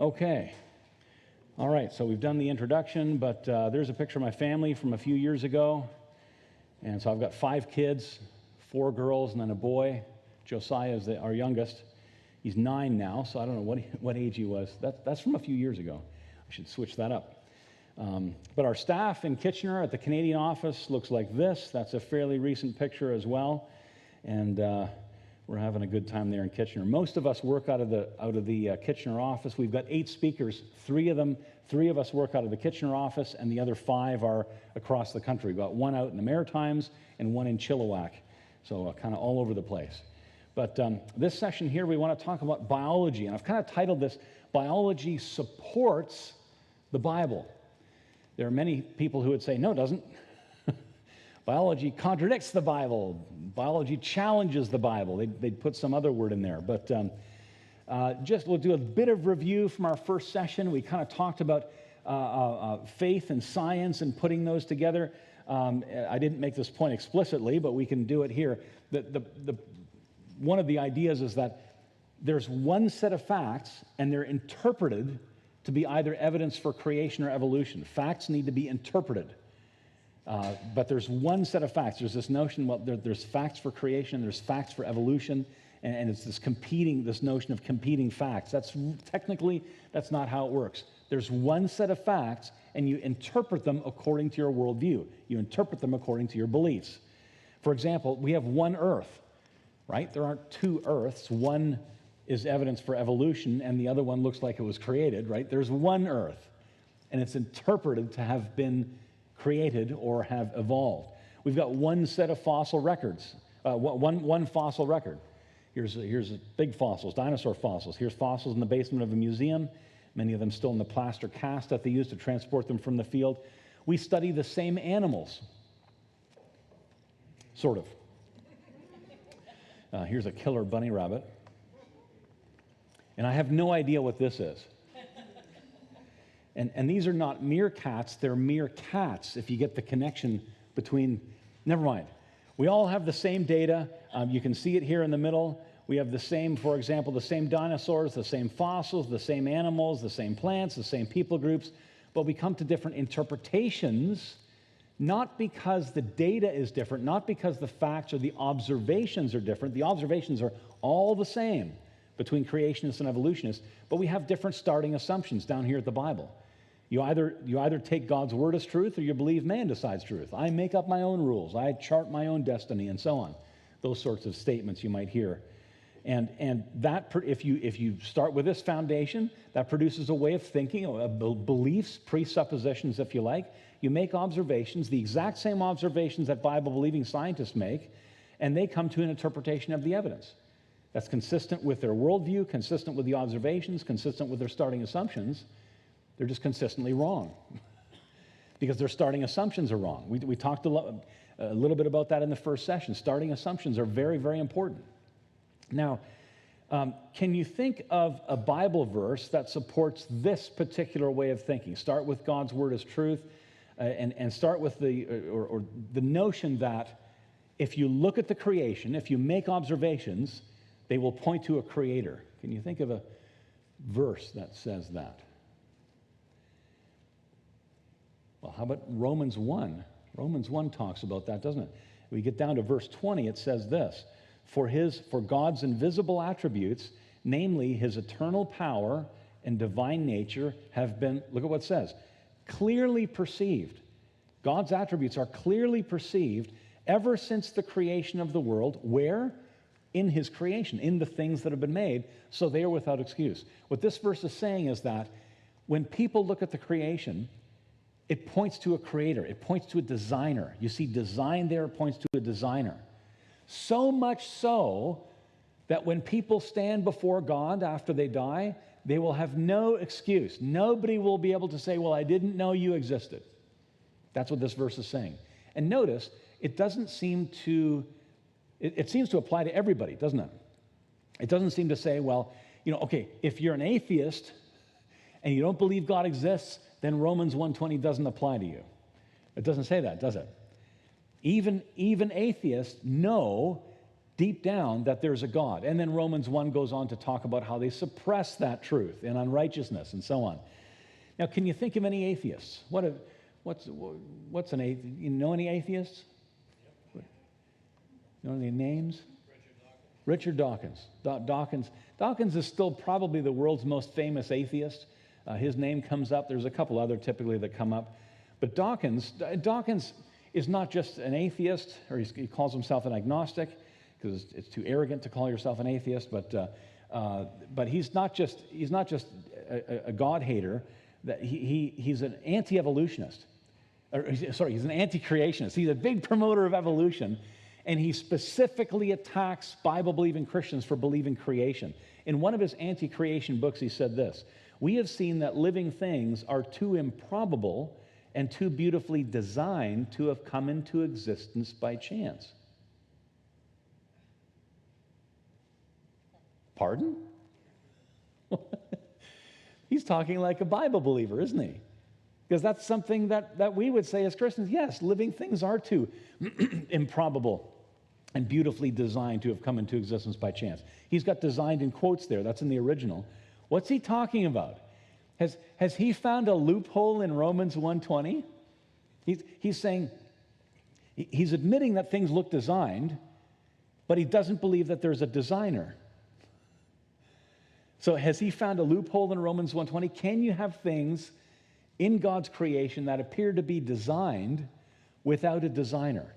Okay. All right, so we've done the introduction, but there's a picture of my family from a few years ago. And so I've got 5 kids, 4 girls and then a boy. Josiah is our youngest. He's 9 now, so I don't know what age he was. That's from a few years ago. I should switch that up. But our staff in Kitchener at the Canadian office looks like this. That's a fairly recent picture as well. And we're having a good time there in Kitchener. Most of us work out of the Kitchener office. We've got 8 speakers. 3 of us work out of the Kitchener office, and the other 5 are across the country. We've got 1 out in the Maritimes and 1 in Chilliwack, so kind of all over the place. But this session here, we want to talk about biology, and I've kind of titled this, Biology Supports the Bible. There are many people who would say, no, it doesn't. Biology contradicts the Bible. Biology challenges the Bible. They'd put some other word in there. But we'll do a bit of review from our first session. We kind of talked about faith and science and putting those together. I didn't make this point explicitly, but we can do it here. One of the ideas is that there's one set of facts, and they're interpreted to be either evidence for creation or evolution. Facts need to be interpreted. But there's one set of facts. There's this notion, well, there's facts for creation, there's facts for evolution, and it's this notion of competing facts. That's not how it works. There's one set of facts, and you interpret them according to your worldview. You interpret them according to your beliefs. For example, we have one Earth, right? There aren't 2 Earths. One is evidence for evolution, and the other one looks like it was created, right? There's one Earth, and it's interpreted to have been created or have evolved. We've got one set of fossil records, one fossil record. Here's big fossils, dinosaur fossils. Here's fossils in the basement of a museum, many of them still in the plaster cast that they used to transport them from the field. We study the same animals, sort of. Here's a killer bunny rabbit. And I have no idea what this is. And these are not meerkats, they're meerkats, if you get the connection between, never mind. We all have the same data. You can see it here in the middle. We have the same, for example, the same dinosaurs, the same fossils, the same animals, the same plants, the same people groups, but we come to different interpretations, not because the data is different, not because the facts or the observations are different. The observations are all the same between creationists and evolutionists, but we have different starting assumptions down here at the Bible. You either take God's word as truth, or you believe man decides truth. I make up my own rules. I chart my own destiny, and so on. Those sorts of statements you might hear. And that, if you start with this foundation, that produces a way of thinking, beliefs, presuppositions, if you like. You make observations, the exact same observations that Bible-believing scientists make, and they come to an interpretation of the evidence that's consistent with their worldview, consistent with the observations, consistent with their starting assumptions. They're just consistently wrong because their starting assumptions are wrong. We talked a little bit about that in the first session. Starting assumptions are very, very important. Now, can you think of a Bible verse that supports this particular way of thinking? Start with God's word as truth, and start with the notion that if you look at the creation, if you make observations, they will point to a creator. Can you think of a verse that says that? Well, how about Romans 1? Romans 1 talks about that, doesn't it? We get down to verse 20, it says this, For God's invisible attributes, namely his eternal power and divine nature, have been, look at what it says, clearly perceived. God's attributes are clearly perceived ever since the creation of the world. Where? In his creation, in the things that have been made, so they are without excuse. What this verse is saying is that when people look at the creation, it points to a creator. It points to a designer. You see design there, it points to a designer. So much so that when people stand before God after they die, they will have no excuse. Nobody will be able to say, well, I didn't know you existed. That's what this verse is saying. And notice, it doesn't seem to, it seems to apply to everybody, doesn't it? It doesn't seem to say, well, okay, if you're an atheist and you don't believe God exists, then Romans 1:20 doesn't apply to you. It doesn't say that, does it? Even atheists know deep down that there's a God. And then Romans 1 goes on to talk about how they suppress that truth in unrighteousness and so on. Now, can you think of any atheists? What's an atheist? You know any atheists? You know any names? Richard Dawkins. Dawkins is still probably the world's most famous atheist. His name comes up. There's a couple other typically that come up. But Dawkins is not just an atheist, or he calls himself an agnostic, because it's too arrogant to call yourself an atheist. But he's not just a God hater. That he's an anti-evolutionist. He's an anti-creationist. He's a big promoter of evolution, and he specifically attacks Bible-believing Christians for believing creation. In one of his anti-creation books, he said this: "We have seen that living things are too improbable and too beautifully designed to have come into existence by chance." Pardon? He's talking like a Bible believer, isn't he? Because that's something that we would say as Christians. Yes, living things are too improbable and beautifully designed to have come into existence by chance. He's got designed in quotes there. That's in the original. What's he talking about? Has he found a loophole in Romans 1:20? He's saying, he's admitting that things look designed, but he doesn't believe that there's a designer. So has he found a loophole in Romans 1:20? Can you have things in God's creation that appear to be designed without a designer?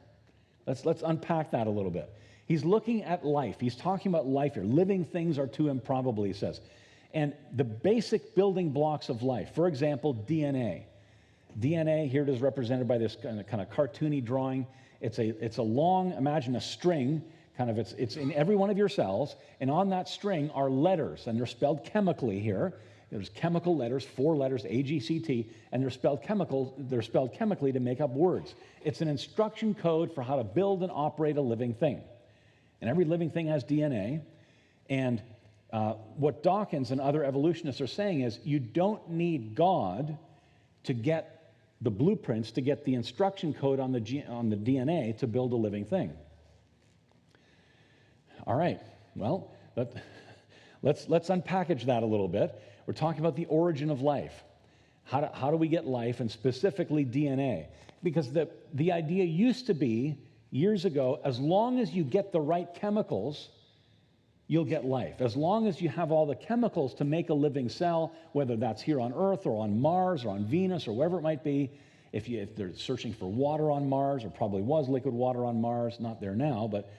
Let's unpack that a little bit. He's looking at life. He's talking about life here. Living things are too improbable, he says. And the basic building blocks of life, for example, DNA. DNA, here it is represented by this kind of cartoony drawing. It's a long, imagine a string, it's in every one of your cells, and on that string are letters, and they're spelled chemically here. There's chemical letters, 4 letters, A, G, C, T, and they're spelled chemically to make up words. It's an instruction code for how to build and operate a living thing. And every living thing has DNA, and what Dawkins and other evolutionists are saying is you don't need God to get the blueprints, to get the instruction code on the DNA to build a living thing. All right, well, let's unpackage that a little bit. We're talking about the origin of life. How do we get life, and specifically DNA? Because the idea used to be, years ago, as long as you get the right chemicals, you'll get life. As long as you have all the chemicals to make a living cell, whether that's here on Earth or on Mars or on Venus or wherever it might be, if they're searching for water on Mars, or probably was liquid water on Mars, not there now, but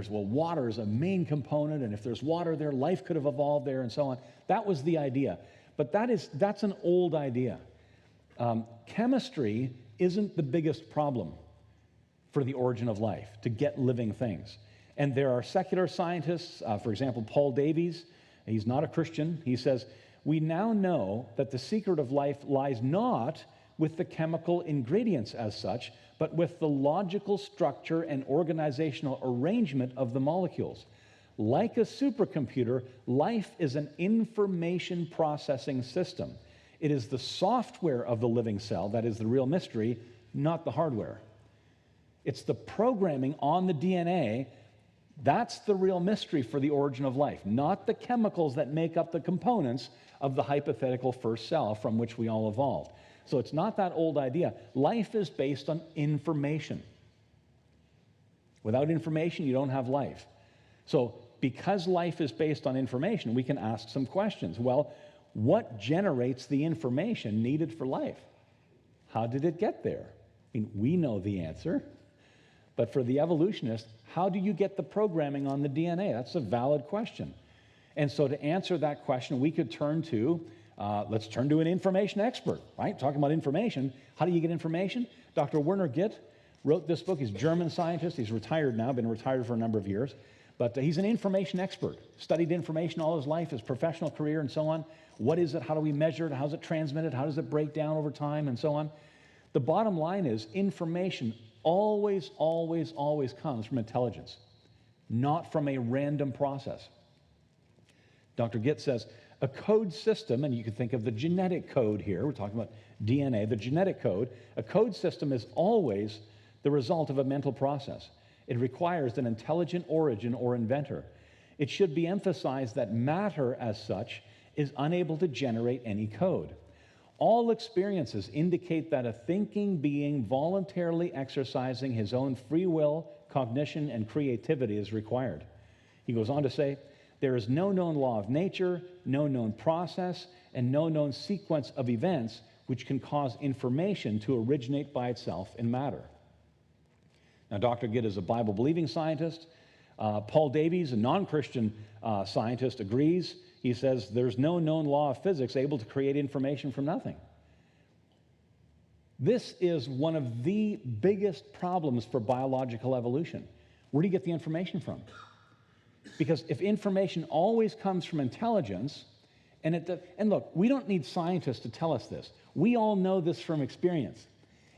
water is a main component, and if there's water there, life could have evolved there, and so on. That was the idea. But that's an old idea. Chemistry isn't the biggest problem for the origin of life, to get living things. And there are secular scientists, for example, Paul Davies, he's not a Christian. He says, "We now know that the secret of life lies not with the chemical ingredients as such, but with the logical structure and organizational arrangement of the molecules. Like a supercomputer, life is an information processing system. It is the software of the living cell that is the real mystery, not the hardware. It's the programming on the DNA. That's the real mystery for the origin of life, not the chemicals that make up the components of the hypothetical first cell from which we all evolved." So it's not that old idea. Life is based on information. Without information, you don't have life. So because life is based on information, we can ask some questions. Well, what generates the information needed for life? How did it get there? I mean, we know the answer. But for the evolutionist, how do you get the programming on the DNA? That's a valid question. And so to answer that question, we could turn to, let's turn to an information expert, right? Talking about information. How do you get information? Dr. Werner Gitt wrote this book. He's a German scientist. He's retired now, been retired for a number of years. But he's an information expert. Studied information all his life, his professional career, and so on. What is it? How do we measure it? How is it transmitted? How does it break down over time, and so on? The bottom line is information always, always, always comes from intelligence, not from a random process. Dr. Gitt says, a code system, and you can think of the genetic code here, we're talking about DNA, the genetic code, a code system is always the result of a mental process. It requires an intelligent origin or inventor. It should be emphasized that matter, as such, is unable to generate any code. All experiences indicate that a thinking being voluntarily exercising his own free will, cognition, and creativity is required. He goes on to say, there is no known law of nature, no known process, and no known sequence of events which can cause information to originate by itself in matter. Now, Dr. Gitt is a Bible-believing scientist. Paul Davies, a non-Christian scientist, agrees. He says there's no known law of physics able to create information from nothing. This is one of the biggest problems for biological evolution. Where do you get the information from? Because if information always comes from intelligence, and look, we don't need scientists to tell us this. We all know this from experience.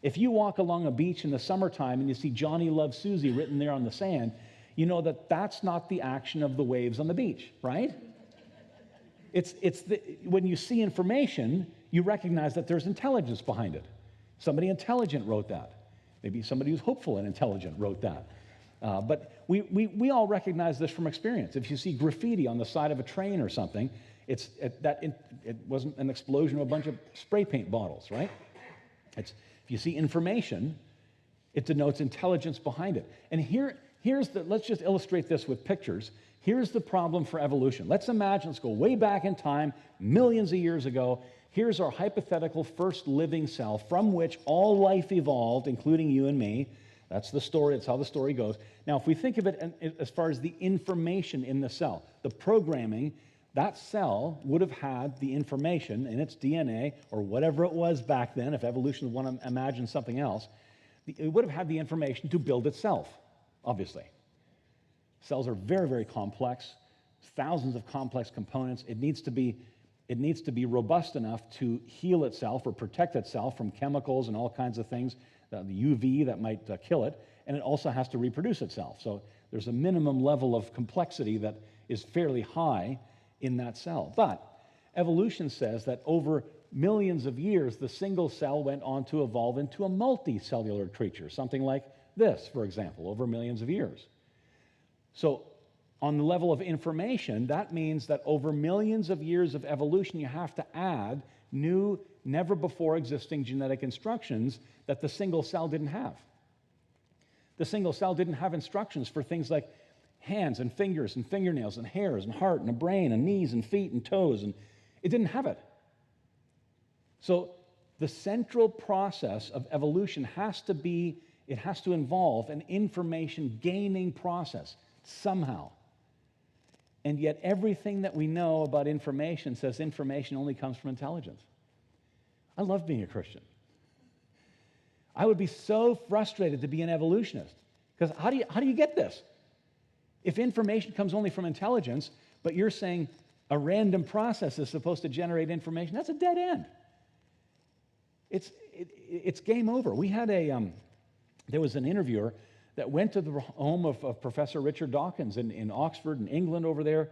If you walk along a beach in the summertime and you see Johnny Loves Susie written there on the sand, you know that that's not the action of the waves on the beach, right? When you see information, you recognize that there's intelligence behind it. Somebody intelligent wrote that. Maybe somebody who's hopeful and intelligent wrote that. But we all recognize this from experience. If you see graffiti on the side of a train or something, it wasn't an explosion of a bunch of spray paint bottles, right? If you see information, it denotes intelligence behind it. And let's just illustrate this with pictures. Here's the problem for evolution. Let's go way back in time, millions of years ago. Here's our hypothetical first living cell from which all life evolved, including you and me. That's the story. That's how the story goes. Now, if we think of it as far as the information in the cell, the programming, that cell would have had the information in its DNA, or whatever it was back then, if evolution would want to imagine something else, it would have had the information to build itself, obviously. Cells are very, very complex, thousands of complex components. It needs to be robust enough to heal itself or protect itself from chemicals and all kinds of things, the UV that might kill it, and it also has to reproduce itself. So there's a minimum level of complexity that is fairly high in that cell. But evolution says that over millions of years, the single cell went on to evolve into a multicellular creature, something like this, for example, over millions of years. So on the level of information, that means that over millions of years of evolution, you have to add new, never before existing genetic instructions that the single cell didn't have. The single cell didn't have instructions for things like hands and fingers and fingernails and hairs and heart and a brain and knees and feet and toes, and it didn't have it. So the central process of evolution has to involve an information gaining process somehow. And yet everything that we know about information says information only comes from intelligence. I love being a Christian. I would be so frustrated to be an evolutionist, because how do you get this? If information comes only from intelligence, but you're saying a random process is supposed to generate information, that's a dead end. It's game over. We had there was an interviewer that went to the home of Professor Richard Dawkins in Oxford, in England over there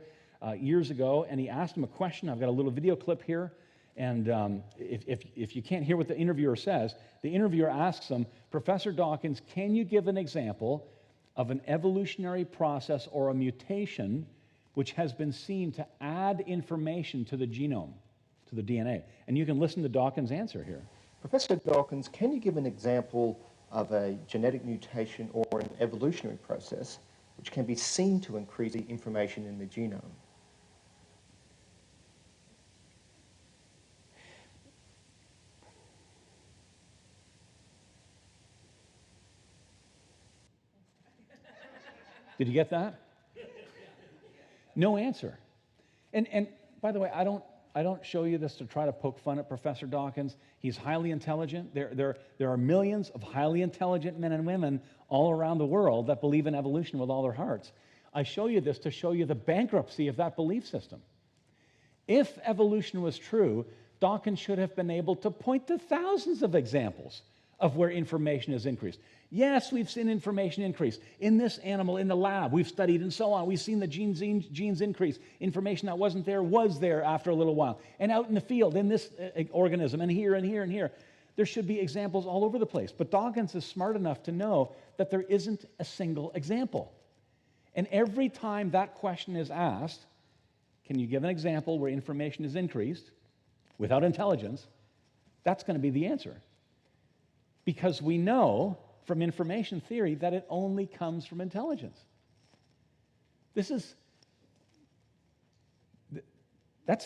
years ago, and he asked him a question. I've got a little video clip here, and if you can't hear what the interviewer says, the interviewer asks him, Professor Dawkins, can you give an example of an evolutionary process or a mutation which has been seen to add information to the genome, to the DNA? And you can listen to Dawkins' answer here. Professor Dawkins, can you give an example of a genetic mutation or an evolutionary process which can be seen to increase the information in the genome? Did you get that? No answer. And by the way, I don't show you this to try to poke fun at Professor Dawkins. He's highly intelligent. There are millions of highly intelligent men and women all around the world that believe in evolution with all their hearts. I show you this to show you the bankruptcy of that belief system. If evolution was true, Dawkins should have been able to point to thousands of examples of where information is increased. Yes, we've seen information increase. In this animal, in the lab, we've studied and so on. We've seen the genes increase. Information that wasn't there was there after a little while. And out in the field, in this organism, and here and here and here. there should be examples all over the place. But Dawkins is smart enough to know that there isn't a single example. And every time that question is asked, can you give an example where information is increased without intelligence? That's going to be the answer. Because we know from information theory that it only comes from intelligence. That's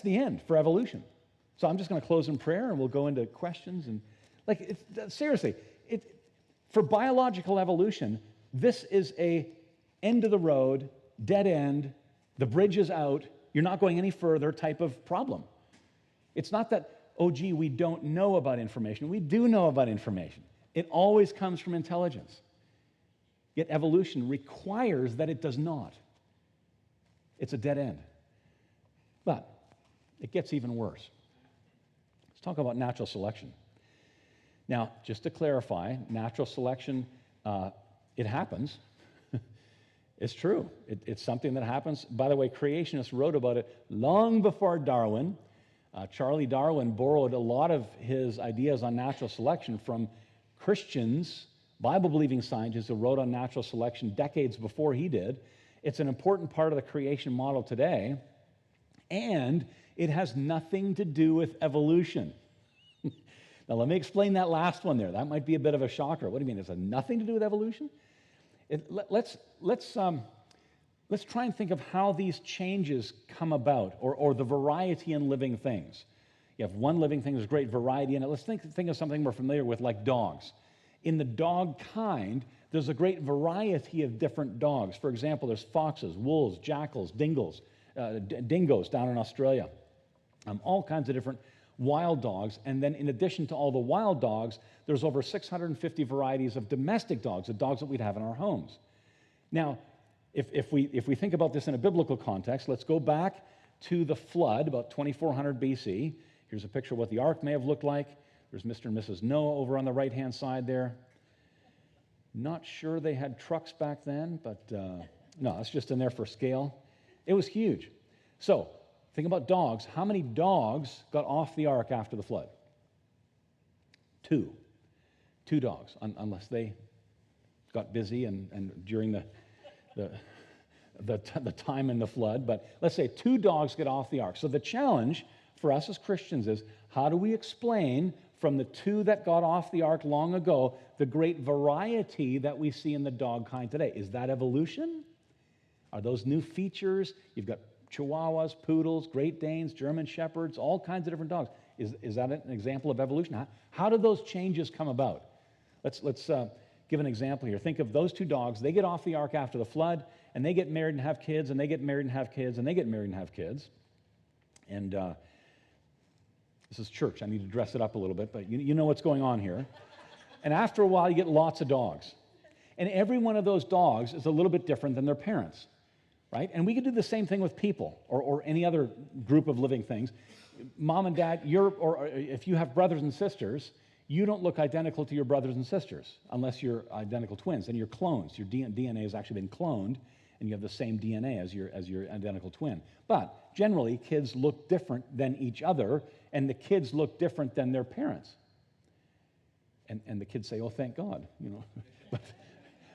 the end for evolution. So I'm just going to close in prayer and we'll go into questions. And seriously, for biological evolution, this is a end of the road, dead end, the bridge is out, you're not going any further type of problem. It's not that, oh gee, we don't know about information. We do know about information. It always comes from intelligence. Yet evolution requires that it does not. It's a dead end. But it gets even worse. Let's talk about natural selection. Now, just to clarify, natural selection, it happens. It's true. It's something that happens. By the way, creationists wrote about it long before Darwin. Charlie Darwin borrowed a lot of his ideas on natural selection from Christians, Bible-believing scientists who wrote on natural selection decades before he did. It's an important part of the creation model today, and it has nothing to do with evolution. Now, let me explain that last one there. That might be a bit of a shocker. What do you mean? It has nothing to do with evolution? Let's try and think of how these changes come about, or the variety in living things. You have one living thing, there's great variety in it. Let's think of something we're familiar with, like dogs. In the dog kind, there's a great variety of different dogs. For example, there's foxes, wolves, jackals, dingoes down in Australia. All kinds of different wild dogs. And then in addition to all the wild dogs, there's over 650 varieties of domestic dogs, the dogs that we'd have in our homes. Now, if we think about this in a biblical context, let's go back to the flood, about 2400 BC. Here's a picture of what the ark may have looked like. There's Mr. and Mrs. Noah over on the right-hand side there. Not sure they had trucks back then, but no, it's just in there for scale. It was huge. So, think about dogs. How many dogs got off the ark after the flood? Two dogs, unless they got busy and during the time in the flood. But let's say 2 dogs get off the ark. So the challenge for us as Christians is, how do we explain from the 2 that got off the ark long ago the great variety that we see in the dog kind today? Is that evolution? Are those new features? You've got Chihuahuas, Poodles, Great Danes, German Shepherds, all kinds of different dogs. Is that an example of evolution? How do those changes come about? Let's give an example here. Think of those 2 dogs. They get off the ark after the flood, and they get married and have kids, and they get married and have kids, and they get married and have kids. And this is church. I need to dress it up a little bit, but you know what's going on here. And after a while, you get lots of dogs. And every one of those dogs is a little bit different than their parents, right? And we could do the same thing with people or any other group of living things. Mom and dad, or if you have brothers and sisters, you don't look identical to your brothers and sisters unless you're identical twins. And you're clones. Your DNA has actually been cloned, and you have the same DNA as your identical twin. But generally, kids look different than each other, and the kids look different than their parents. And the kids say, "Oh, thank God," you know.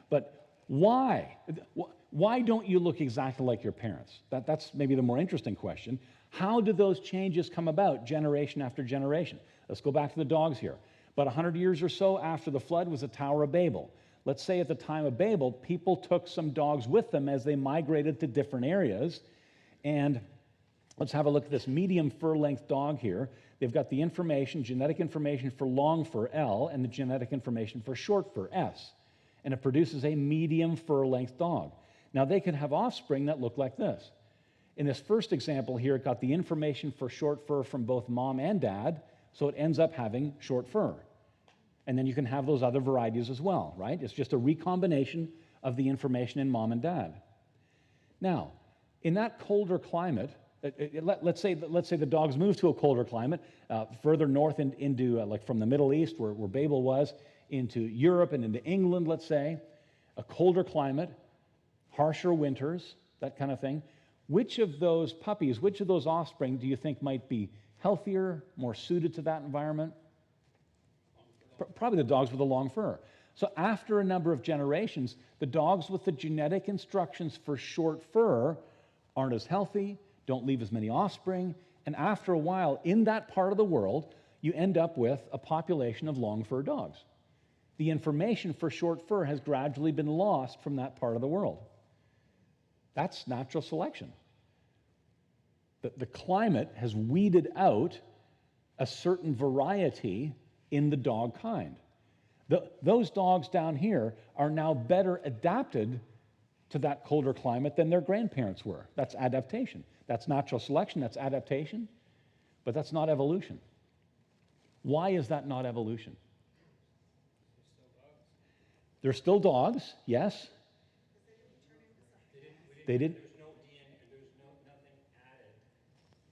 But why? Why don't you look exactly like your parents? That's maybe the more interesting question. How do those changes come about generation after generation? Let's go back to the dogs here. About 100 years or so after the flood was the Tower of Babel. Let's say at the time of Babel, people took some dogs with them as they migrated to different areas. And let's have a look at this medium fur-length dog here. They've got the information, genetic information for long fur, L, and the genetic information for short fur, S. And it produces a medium fur-length dog. Now, they can have offspring that look like this. In this first example here, it got the information for short fur from both mom and dad, so it ends up having short fur. And then you can have those other varieties as well, right? It's just a recombination of the information in mom and dad. Now, in that colder climate, let's say the dogs move to a colder climate, further north into like from the Middle East, where Babel was, into Europe and into England, let's say, a colder climate, harsher winters, that kind of thing. Which of those puppies, which of those offspring do you think might be healthier, more suited to that environment? probably the dogs with the long fur. So after a number of generations, the dogs with the genetic instructions for short fur aren't as healthy, don't leave as many offspring, and after a while, in that part of the world, you end up with a population of long fur dogs. The information for short fur has gradually been lost from that part of the world. That's natural selection. The climate has weeded out a certain variety in the dog kind. Those dogs down here are now better adapted to that colder climate than their grandparents were. That's adaptation. That's natural selection, that's adaptation, but that's not evolution. Why is that not evolution? They're still dogs, yes. They did. There's no DNA, there's nothing added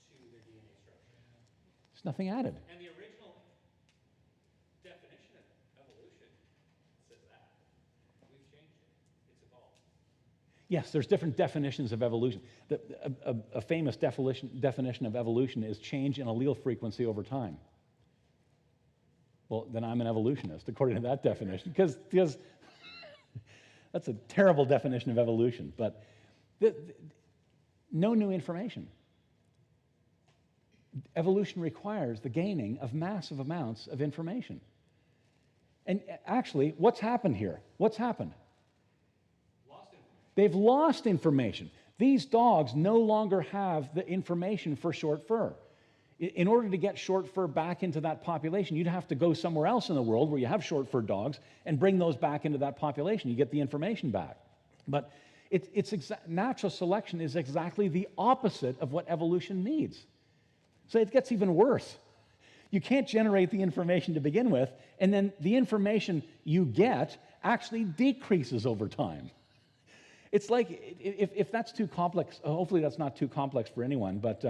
to their DNA structure. There's nothing added. And the original definition of evolution says that. We've changed it. It's evolved. Yes, there's different definitions of evolution. A famous definition of evolution is change in allele frequency over time. Well, then I'm an evolutionist, according to that definition, because that's a terrible definition of evolution. But no new information. Evolution requires the gaining of massive amounts of information. And actually, what's happened here? What's happened? They've lost information. These dogs no longer have the information for short fur. In order to get short fur back into that population, you'd have to go somewhere else in the world where you have short fur dogs and bring those back into that population. You get the information back. But natural selection is exactly the opposite of what evolution needs. So it gets even worse. You can't generate the information to begin with, and then the information you get actually decreases over time. It's like, if that's too complex, hopefully that's not too complex for anyone, but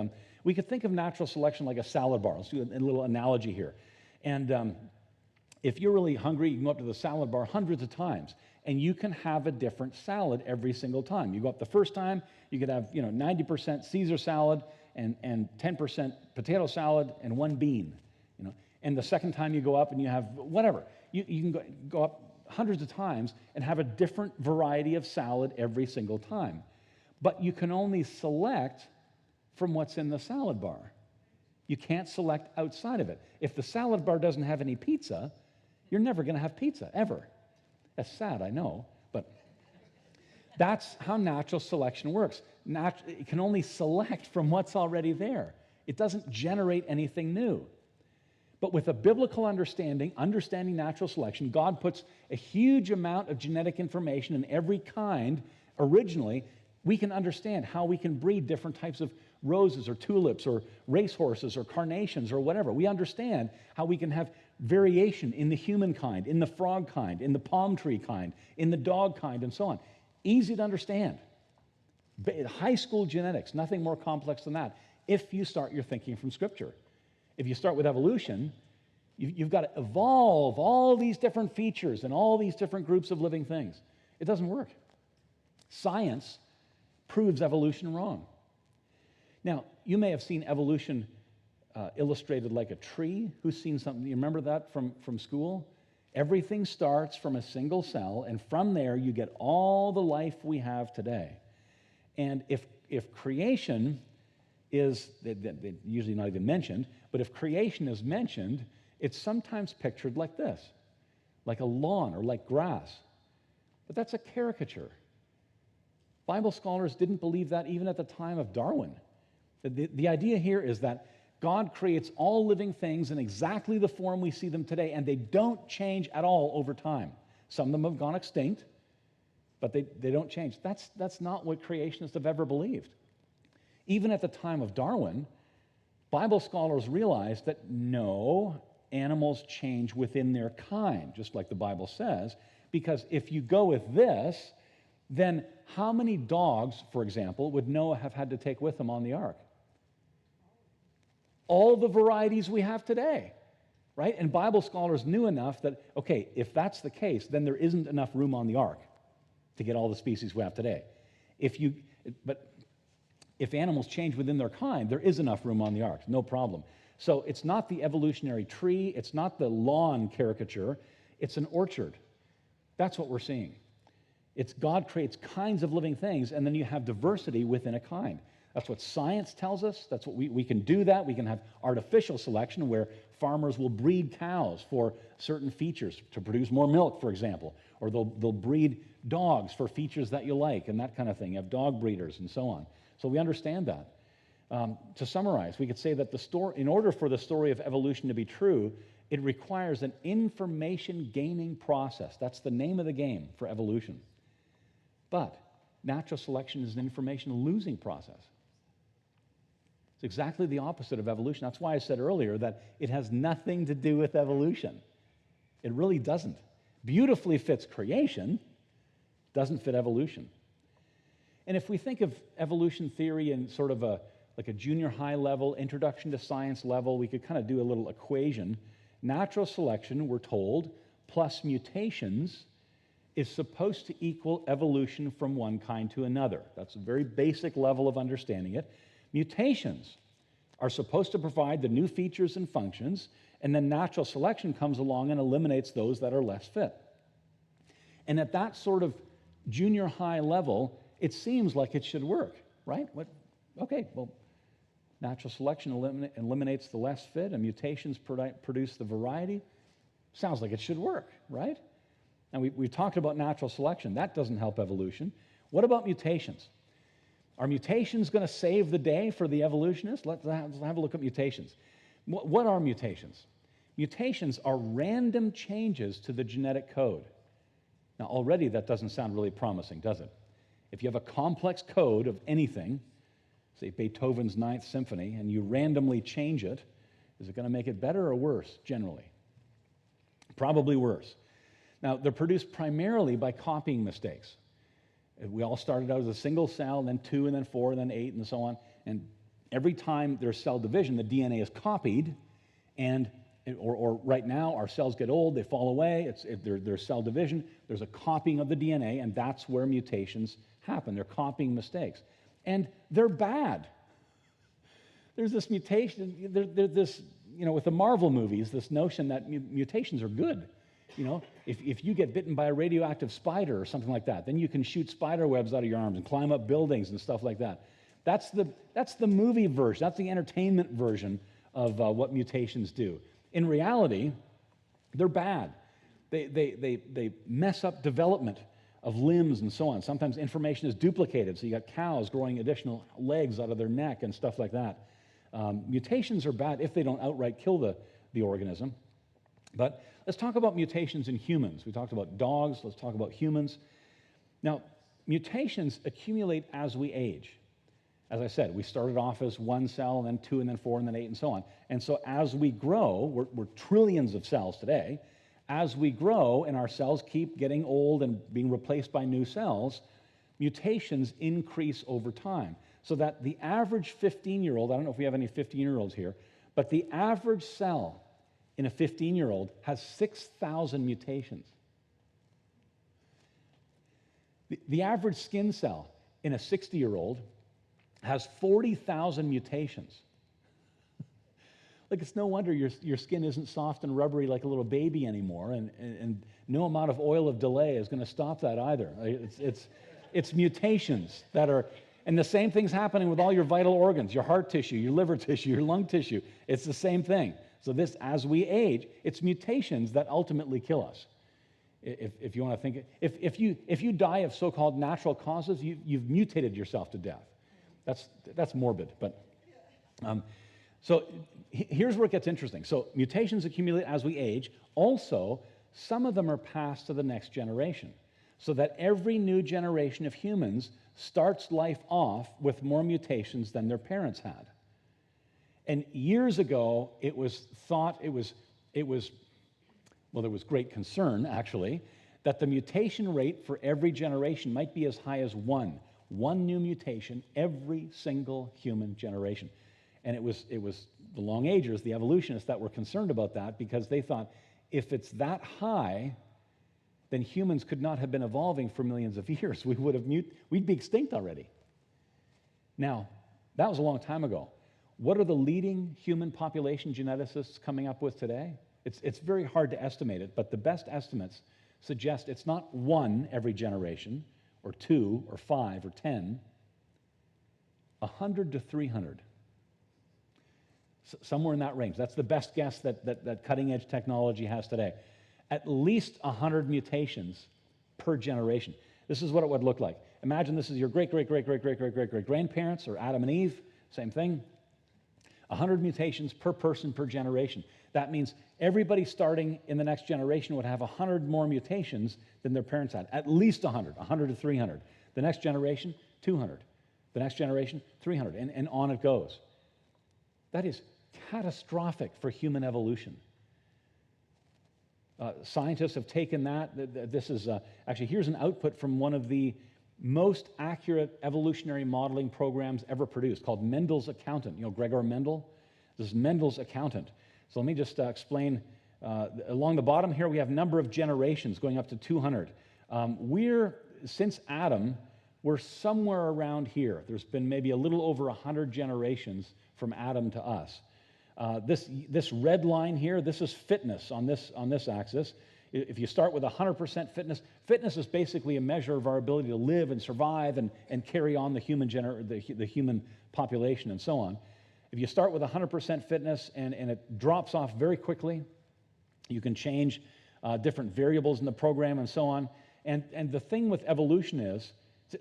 we could think of natural selection like a salad bar. Let's do a little analogy here. And if you're really hungry, you can go up to the salad bar hundreds of times, and you can have a different salad every single time. You go up the first time, you could have 90% Caesar salad and 10% potato salad and 1 bean. And the second time you go up and you have whatever. You can go up hundreds of times and have a different variety of salad every single time. But you can only select from what's in the salad bar. You can't select outside of it. If the salad bar doesn't have any pizza, you're never going to have pizza, ever. That's sad, I know, but that's how natural selection works. It can only select from what's already there. It doesn't generate anything new. But with a biblical understanding natural selection, God puts a huge amount of genetic information in every kind originally. We can understand how we can breed different types of roses or tulips or racehorses or carnations or whatever. We understand how we can have variation in the human kind, in the frog kind, in the palm tree kind, in the dog kind, and so on. Easy to understand. High school genetics, nothing more complex than that, if you start your thinking from Scripture. If you start with evolution, you've got to evolve all these different features and all these different groups of living things. It doesn't work. Science proves evolution wrong. Now, you may have seen evolution illustrated like a tree. Who's seen something? You remember that from school? Everything starts from a single cell, and from there you get all the life we have today. And if creation is, usually not even mentioned, but if creation is mentioned, it's sometimes pictured like this, like a lawn or like grass. But that's a caricature. Bible scholars didn't believe that even at the time of Darwin. The idea here is that God creates all living things in exactly the form we see them today, and they don't change at all over time. Some of them have gone extinct, but they don't change. That's not what creationists have ever believed. Even at the time of Darwin, Bible scholars realized that no, animals change within their kind, just like the Bible says, because if you go with this, then how many dogs, for example, would Noah have had to take with him on the ark? All the varieties we have today, right? And Bible scholars knew enough that, okay, if that's the case, then there isn't enough room on the ark to get all the species we have today. But if animals change within their kind, there is enough room on the ark, no problem. So it's not the evolutionary tree, it's not the lawn caricature, it's an orchard. That's what we're seeing. It's God creates kinds of living things, and then you have diversity within a kind. That's what science tells us. That's what we can do that. We can have artificial selection where farmers will breed cows for certain features to produce more milk, for example. Or they'll breed dogs for features that you like and that kind of thing. You have dog breeders and so on. So we understand that. To summarize, we could say that in order for the story of evolution to be true, it requires an information gaining process. That's the name of the game for evolution. But natural selection is an information losing process. It's exactly the opposite of evolution. That's why I said earlier that it has nothing to do with evolution. It really doesn't. Beautifully fits creation, doesn't fit evolution. And if we think of evolution theory in sort of like a junior high level, introduction to science level, we could kind of do a little equation. Natural selection, we're told, plus mutations is supposed to equal evolution from one kind to another. That's a very basic level of understanding it. Mutations are supposed to provide the new features and functions, and then natural selection comes along and eliminates those that are less fit. And at that sort of junior high level, it seems like it should work, right? Okay, well, natural selection eliminates the less fit, and mutations produce the variety. Sounds like it should work, right? And we talked about natural selection. That doesn't help evolution. What about mutations? Are mutations going to save the day for the evolutionists? Let's have a look at mutations. What are mutations? Mutations are random changes to the genetic code. Now, already that doesn't sound really promising, does it? If you have a complex code of anything, say Beethoven's Ninth Symphony, and you randomly change it, is it going to make it better or worse, generally? Probably worse. Now, they're produced primarily by copying mistakes. We all started out as a single cell, then 2, and then 4, and then 8, and so on. And every time there's cell division, the DNA is copied, or right now, our cells get old, they fall away, there's cell division, there's a copying of the DNA, and that's where mutations happen. They're copying mistakes. And they're bad. There's this mutation, there's this, with the Marvel movies, this notion that mutations are good. If you get bitten by a radioactive spider or something like that, then you can shoot spider webs out of your arms and climb up buildings and stuff like that. That's the movie version. That's the entertainment version of what mutations do. In reality, they're bad. They mess up development of limbs and so on. Sometimes information is duplicated, so you got cows growing additional legs out of their neck and stuff like that. Mutations are bad if they don't outright kill the organism. But let's talk about mutations in humans. We talked about dogs, let's talk about humans. Now, mutations accumulate as we age. As I said, we started off as 1 cell, and then 2, and then 4, and then 8, and so on. And so as we grow, we're trillions of cells today, as we grow and our cells keep getting old and being replaced by new cells, mutations increase over time. So that the average 15-year-old, I don't know if we have any 15-year-olds here, but the average cell in a 15-year-old has 6,000 mutations. The average skin cell in a 60-year-old has 40,000 mutations. Like, it's no wonder your skin isn't soft and rubbery like a little baby anymore, and no amount of oil of delay is going to stop that either. It's mutations that are, and the same thing's happening with all your vital organs, your heart tissue, your liver tissue, your lung tissue. It's the same thing. So this, as we age, it's mutations that ultimately kill us. If you want to think, if you die of so-called natural causes, you've mutated yourself to death. That's morbid, but so here's where it gets interesting. So mutations accumulate as we age. Also, some of them are passed to the next generation, so that every new generation of humans starts life off with more mutations than their parents had. And years ago, it was thought, there was great concern, actually, that the mutation rate for every generation might be as high as one new mutation every single human generation. And it was the long agers, the evolutionists, that were concerned about that, because they thought if it's that high, then humans could not have been evolving for millions of years. We'd be extinct already. Now, that was a long time ago. What are the leading human population geneticists coming up with today? It's very hard to estimate it, but the best estimates suggest it's not 1 every generation, or 2, or 5, or 10, 100 to 300. Somewhere in that range. That's the best guess that cutting-edge technology has today. At least 100 mutations per generation. This is what it would look like. Imagine this is your great-great-great-great-great-great-great-grandparents, or Adam and Eve, same thing. 100 mutations per person per generation. That means everybody starting in the next generation would have 100 more mutations than their parents had. At least 100 to 300. The next generation, 200. The next generation, 300, and on it goes. That is catastrophic for human evolution. Scientists have taken that. This is, actually, here's an output from one of the most accurate evolutionary modeling programs ever produced, called Mendel's Accountant. You know Gregor Mendel? This is Mendel's Accountant. So let me just explain. Along the bottom here, we have number of generations going up to 200. Since Adam, we're somewhere around here. There's been maybe a little over 100 generations from Adam to us. This red line here, this is fitness on this axis. If you start with 100% fitness, fitness is basically a measure of our ability to live and survive and carry on the human population and so on. If you start with 100% fitness and it drops off very quickly, you can change different variables in the program and so on. And the thing with evolution is,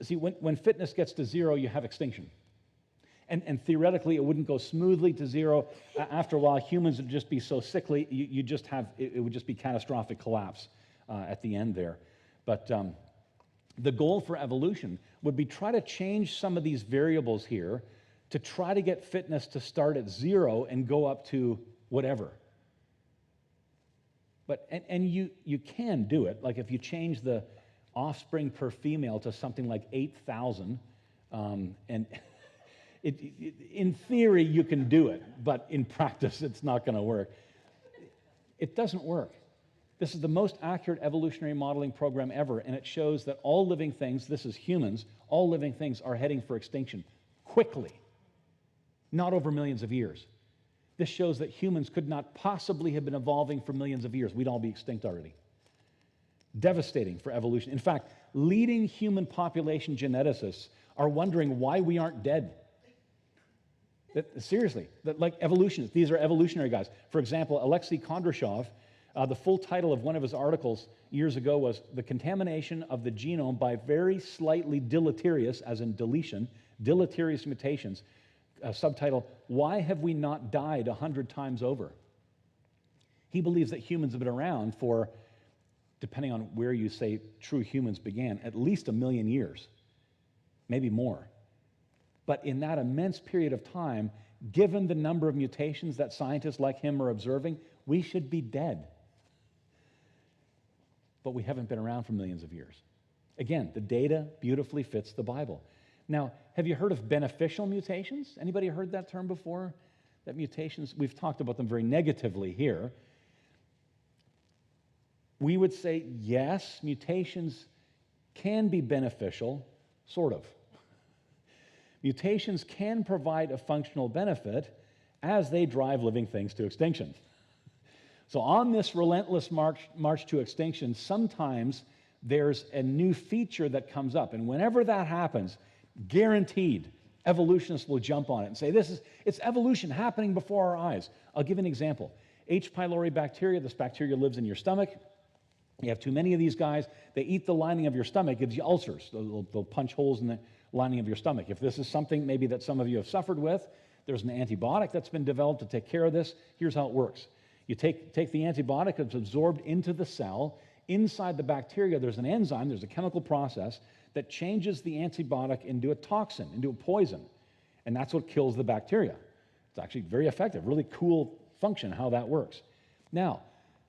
see, when fitness gets to 0, you have extinction. And theoretically, it wouldn't go smoothly to 0. After a while, humans would just be so sickly, it would just be catastrophic collapse at the end there. But the goal for evolution would be try to change some of these variables here to try to get fitness to start at 0 and go up to whatever. But you can do it. Like if you change the offspring per female to something like 8,000, and in theory, you can do it, but in practice, it's not going to work. It doesn't work. This is the most accurate evolutionary modeling program ever, and it shows that all living things, this is humans, all living things are heading for extinction quickly, not over millions of years. This shows that humans could not possibly have been evolving for millions of years. We'd all be extinct already. Devastating for evolution. In fact, leading human population geneticists are wondering why we aren't dead. Seriously, like evolutionists, these are evolutionary guys. For example, Alexei Kondrashov, the full title of one of his articles years ago was "The Contamination of the Genome by Very Slightly Deleterious," as in deletion, deleterious mutations. Subtitle, "Why Have We Not Died 100 Times Over?" He believes that humans have been around for, depending on where you say true humans began, at least 1 million years, maybe more. But in that immense period of time, given the number of mutations that scientists like him are observing, we should be dead. But we haven't been around for millions of years. Again, the data beautifully fits the Bible. Now, have you heard of beneficial mutations? Anybody heard that term before? That mutations, we've talked about them very negatively here. We would say, yes, mutations can be beneficial, sort of. Mutations can provide a functional benefit as they drive living things to extinction. So on this relentless march to extinction, sometimes there's a new feature that comes up. And whenever that happens, guaranteed, evolutionists will jump on it and say, it's evolution happening before our eyes. I'll give an example. H. pylori bacteria, this bacteria lives in your stomach. You have too many of these guys, they eat the lining of your stomach, gives you ulcers. They'll punch holes in the lining of your stomach. If this is something maybe that some of you have suffered with, there's an antibiotic that's been developed to take care of this. Here's how it works. You take the antibiotic, it's absorbed into the cell. Inside the bacteria, there's an enzyme, there's a chemical process that changes the antibiotic into a toxin, into a poison. And that's what kills the bacteria. It's actually very effective, really cool function how that works. Now,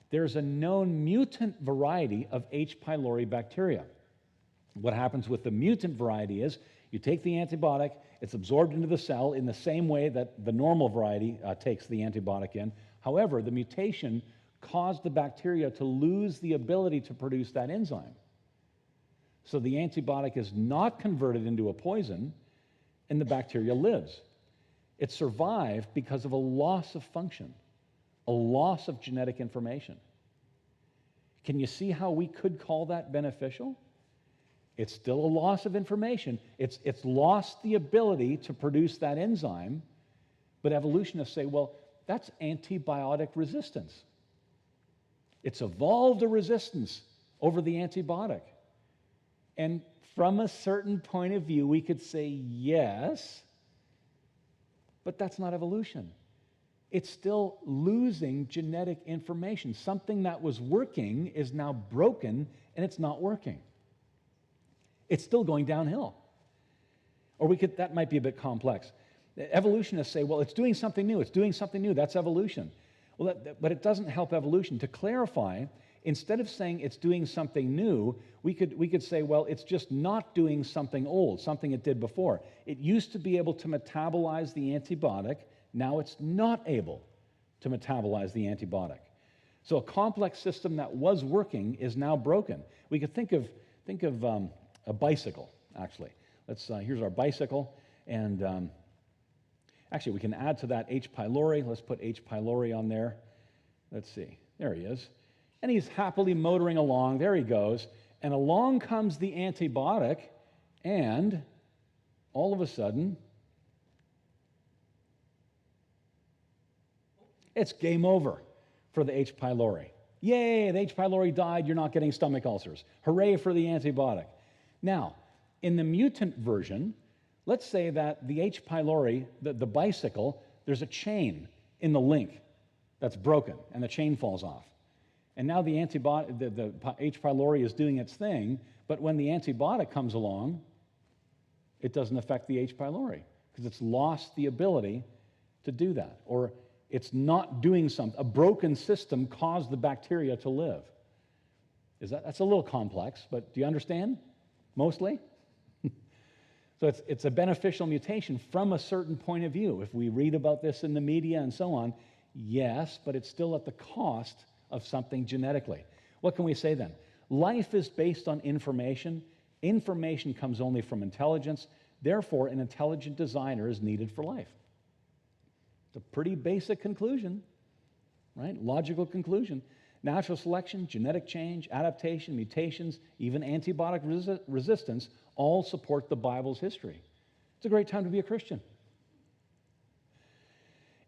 there's a known mutant variety of H. pylori bacteria. What happens with the mutant variety is you take the antibiotic, it's absorbed into the cell in the same way that the normal variety takes the antibiotic in. However, the mutation caused the bacteria to lose the ability to produce that enzyme. So the antibiotic is not converted into a poison, and the bacteria lives. It survived because of a loss of function, a loss of genetic information. Can you see how we could call that beneficial? It's still a loss of information. It's lost the ability to produce that enzyme, but evolutionists say, well, that's antibiotic resistance. It's evolved a resistance over the antibiotic. And from a certain point of view, we could say yes, but that's not evolution. It's still losing genetic information. Something that was working is now broken, and it's not working. It's still going downhill. Or that might be a bit complex. Evolutionists say, well, it's doing something new. It's doing something new. That's evolution. Well, but it doesn't help evolution. To clarify, instead of saying it's doing something new, we could say, well, it's just not doing something old, something it did before. It used to be able to metabolize the antibiotic. Now it's not able to metabolize the antibiotic. So a complex system that was working is now broken. We could think of a bicycle, actually. Here's our bicycle, and actually we can add to that H. pylori. Let's put H. pylori on there. Let's see. There he is. And he's happily motoring along. There he goes. And along comes the antibiotic, and all of a sudden, it's game over for the H. pylori. Yay, the H. pylori died. You're not getting stomach ulcers. Hooray for the antibiotic. Now, in the mutant version, let's say that the H. pylori, the bicycle, there's a chain in the link that's broken, and the chain falls off. And now the H. pylori is doing its thing, but when the antibiotic comes along, it doesn't affect the H. pylori because it's lost the ability to do that. Or it's not doing something. A broken system caused the bacteria to live. That's a little complex, but do you understand? Mostly? So it's a beneficial mutation from a certain point of view. If we read about this in the media and so on, yes, but it's still at the cost of something genetically. What can we say then? Life is based on information. Information comes only from intelligence. Therefore, an intelligent designer is needed for life. It's a pretty basic conclusion, right? Logical conclusion. Natural selection, genetic change, adaptation, mutations, even antibiotic resistance all support the Bible's history. It's a great time to be a Christian.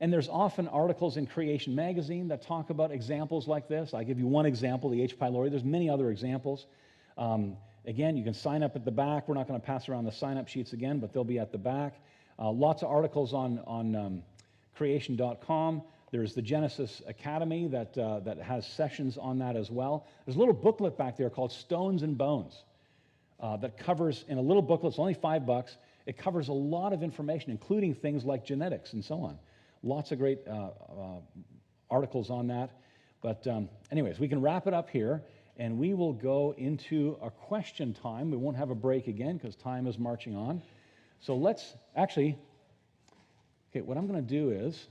And there's often articles in Creation magazine that talk about examples like this. I give you one example, the H. pylori. There's many other examples. Again, you can sign up at the back. We're not going to pass around the sign-up sheets again, but they'll be at the back. Lots of articles on creation.com. There's the Genesis Academy that has sessions on that as well. There's a little booklet back there called Stones and Bones that covers, in a little booklet, it's only $5. It covers a lot of information, including things like genetics and so on. Lots of great articles on that. But anyways, we can wrap it up here, and we will go into a question time. We won't have a break again because time is marching on. So let's actually, okay, what I'm going to do is,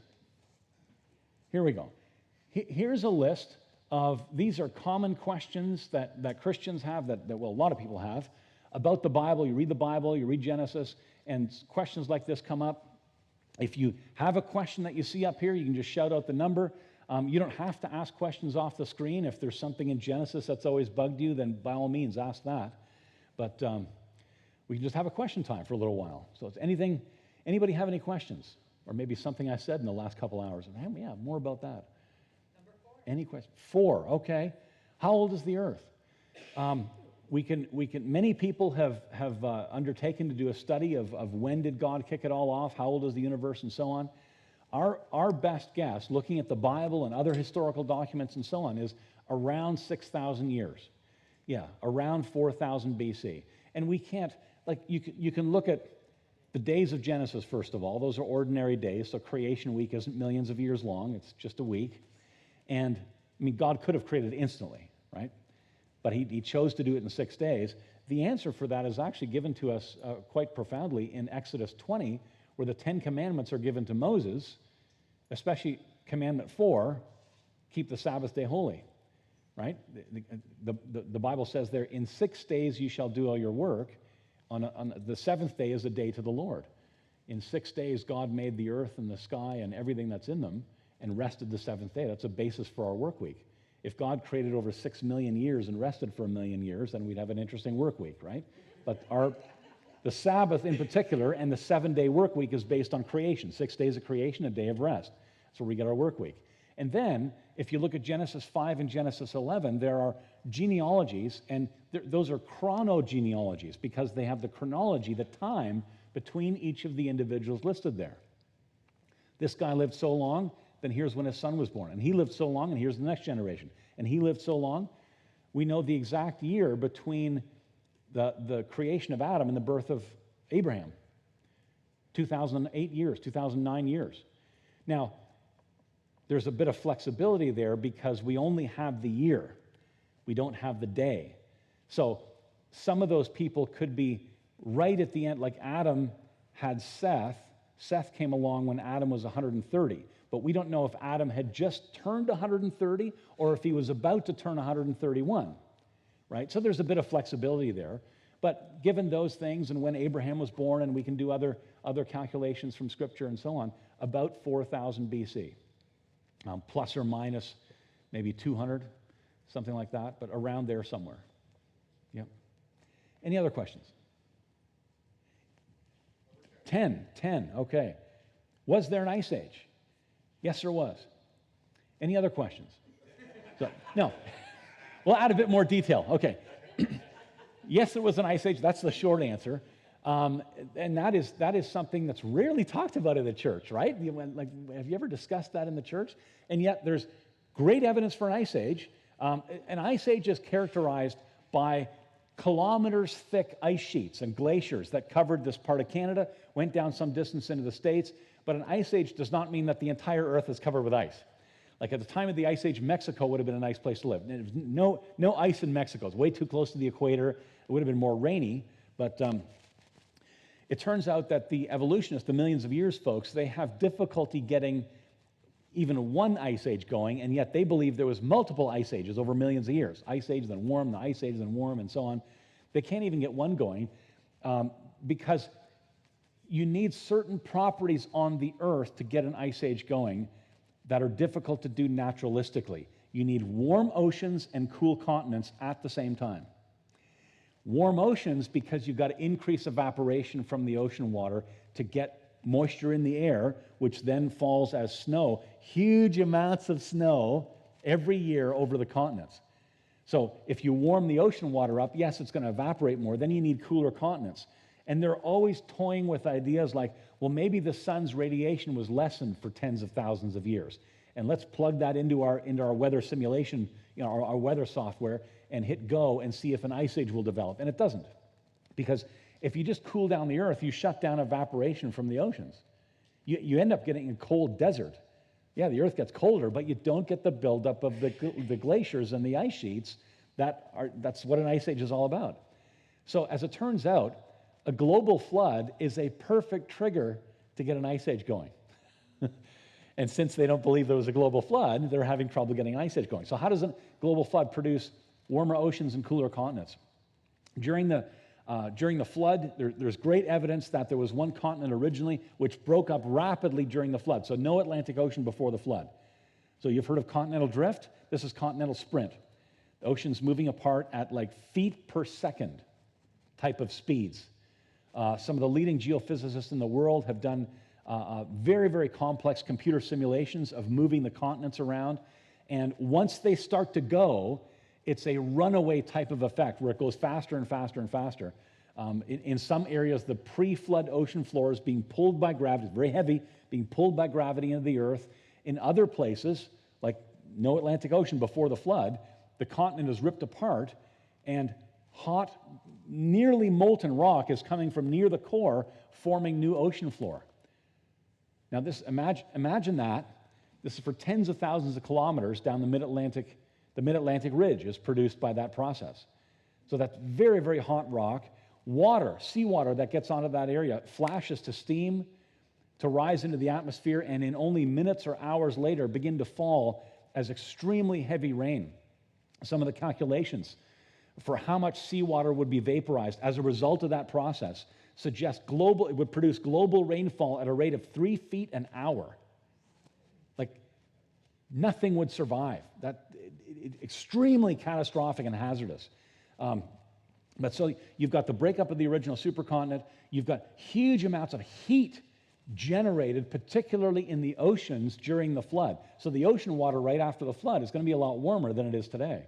here we go. Here's a list of, these are common questions that Christians have, that a lot of people have, about the Bible. You read Genesis, and questions like this come up. If you have a question that you see up here, you can just shout out the number. You don't have to ask questions off the screen. If there's something in Genesis that's always bugged you, then by all means, ask that. But we can just have a question time for a little while. So it's anybody have any questions? Or maybe something I said in the last couple hours. Yeah, more about that. Number 4. Any questions? 4, okay. How old is the earth? Many people have undertaken to do a study of when did God kick it all off, how old is the universe, and so on. Our best guess, looking at the Bible and other historical documents and so on, is around 6,000 years. Yeah, around 4,000 BC. And we can't, you can look at the days of Genesis, first of all. Those are ordinary days, so creation week isn't millions of years long. It's just a week. And, God could have created it instantly, right? But he chose to do it in 6 days. The answer for that is actually given to us quite profoundly in Exodus 20, where the 10 Commandments are given to Moses, especially Commandment 4, keep the Sabbath day holy, right? The Bible says there, in 6 days you shall do all your work. On the 7th day is a day to the Lord. In 6 days, God made the earth and the sky and everything that's in them and rested the seventh day. That's a basis for our work week. If God created over 6 million years and rested for 1 million years, then we'd have an interesting work week, right? But the Sabbath in particular and the 7-day work week is based on creation. 6 days of creation, a day of rest. That's where we get our work week. And then, if you look at Genesis 5 and Genesis 11, there are genealogies, and those are chronogenealogies because they have the chronology, the time between each of the individuals listed there. This guy lived so long, then here's when his son was born. And he lived so long, and here's the next generation. And he lived so long. We know the exact year between the creation of Adam and the birth of Abraham. 2008 years, 2009 years. Now, there's a bit of flexibility there because we only have the year. We don't have the day. So some of those people could be right at the end, like Adam had Seth. Seth came along when Adam was 130. But we don't know if Adam had just turned 130 or if he was about to turn 131, right? So there's a bit of flexibility there. But given those things and when Abraham was born, and we can do other calculations from Scripture and so on, about 4000 BC. Plus or minus maybe 200, something like that, but around there somewhere. Yep. Any other questions? 10, okay. Was there an ice age? Yes, there was. Any other questions? So, no. We'll add a bit more detail. Okay. Yes, there was an ice age. That's the short answer. And that is something that's rarely talked about in the church, right? Have you ever discussed that in the church? And yet there's great evidence for an ice age. An ice age is characterized by kilometers thick ice sheets and glaciers that covered this part of Canada, went down some distance into the States. But an ice age does not mean that the entire earth is covered with ice. Like at the time of the ice age, Mexico would have been a nice place to live. There was no ice in Mexico. It's way too close to the equator. It would have been more rainy. But it turns out that the evolutionists, the millions of years folks, they have difficulty getting even one ice age going, and yet they believe there was multiple ice ages over millions of years. Ice age, then warm, the ice age, then warm, and so on. They can't even get one going because you need certain properties on the earth to get an ice age going that are difficult to do naturalistically. You need warm oceans and cool continents at the same time. Warm oceans because you've got to increase evaporation from the ocean water to get moisture in the air, which then falls as snow, huge amounts of snow every year over the continents. So if you warm the ocean water up, yes, it's going to evaporate more. Then you need cooler continents. And they're always toying with ideas like, well, maybe the sun's radiation was lessened for tens of thousands of years. And let's plug that into our weather simulation, our weather software, and hit go and see if an ice age will develop. And it doesn't. Because if you just cool down the earth, you shut down evaporation from the oceans. You end up getting a cold desert. Yeah, the earth gets colder, but you don't get the buildup of the glaciers and the ice sheets. That's what an ice age is all about. So as it turns out, a global flood is a perfect trigger to get an ice age going. And since they don't believe there was a global flood, they're having trouble getting an ice age going. So how does a global flood produce warmer oceans and cooler continents? During the flood, there's great evidence that there was one continent originally which broke up rapidly during the flood. So no Atlantic Ocean before the flood. So you've heard of continental drift? This is continental sprint. The ocean's moving apart at like feet per second type of speeds. Some of the leading geophysicists in the world have done very, very complex computer simulations of moving the continents around. And once they start to go, it's a runaway type of effect where it goes faster and faster and faster. In some areas, the pre-flood ocean floor is being pulled by gravity, it's very heavy, being pulled by gravity into the earth. In other places, like no Atlantic Ocean before the flood, the continent is ripped apart and hot, nearly molten rock is coming from near the core, forming new ocean floor. Now, imagine that. This is for tens of thousands of kilometers down the mid-Atlantic. The mid-Atlantic ridge is produced by that process. So that's very, very hot rock. Water, seawater that gets onto that area flashes to steam, to rise into the atmosphere, and in only minutes or hours later begin to fall as extremely heavy rain. Some of the calculations for how much seawater would be vaporized as a result of that process suggests it would produce global rainfall at a rate of 3 feet an hour. Like, nothing would survive. Extremely catastrophic and hazardous. But so you've got the breakup of the original supercontinent. You've got huge amounts of heat generated, particularly in the oceans during the flood. So the ocean water right after the flood is going to be a lot warmer than it is today.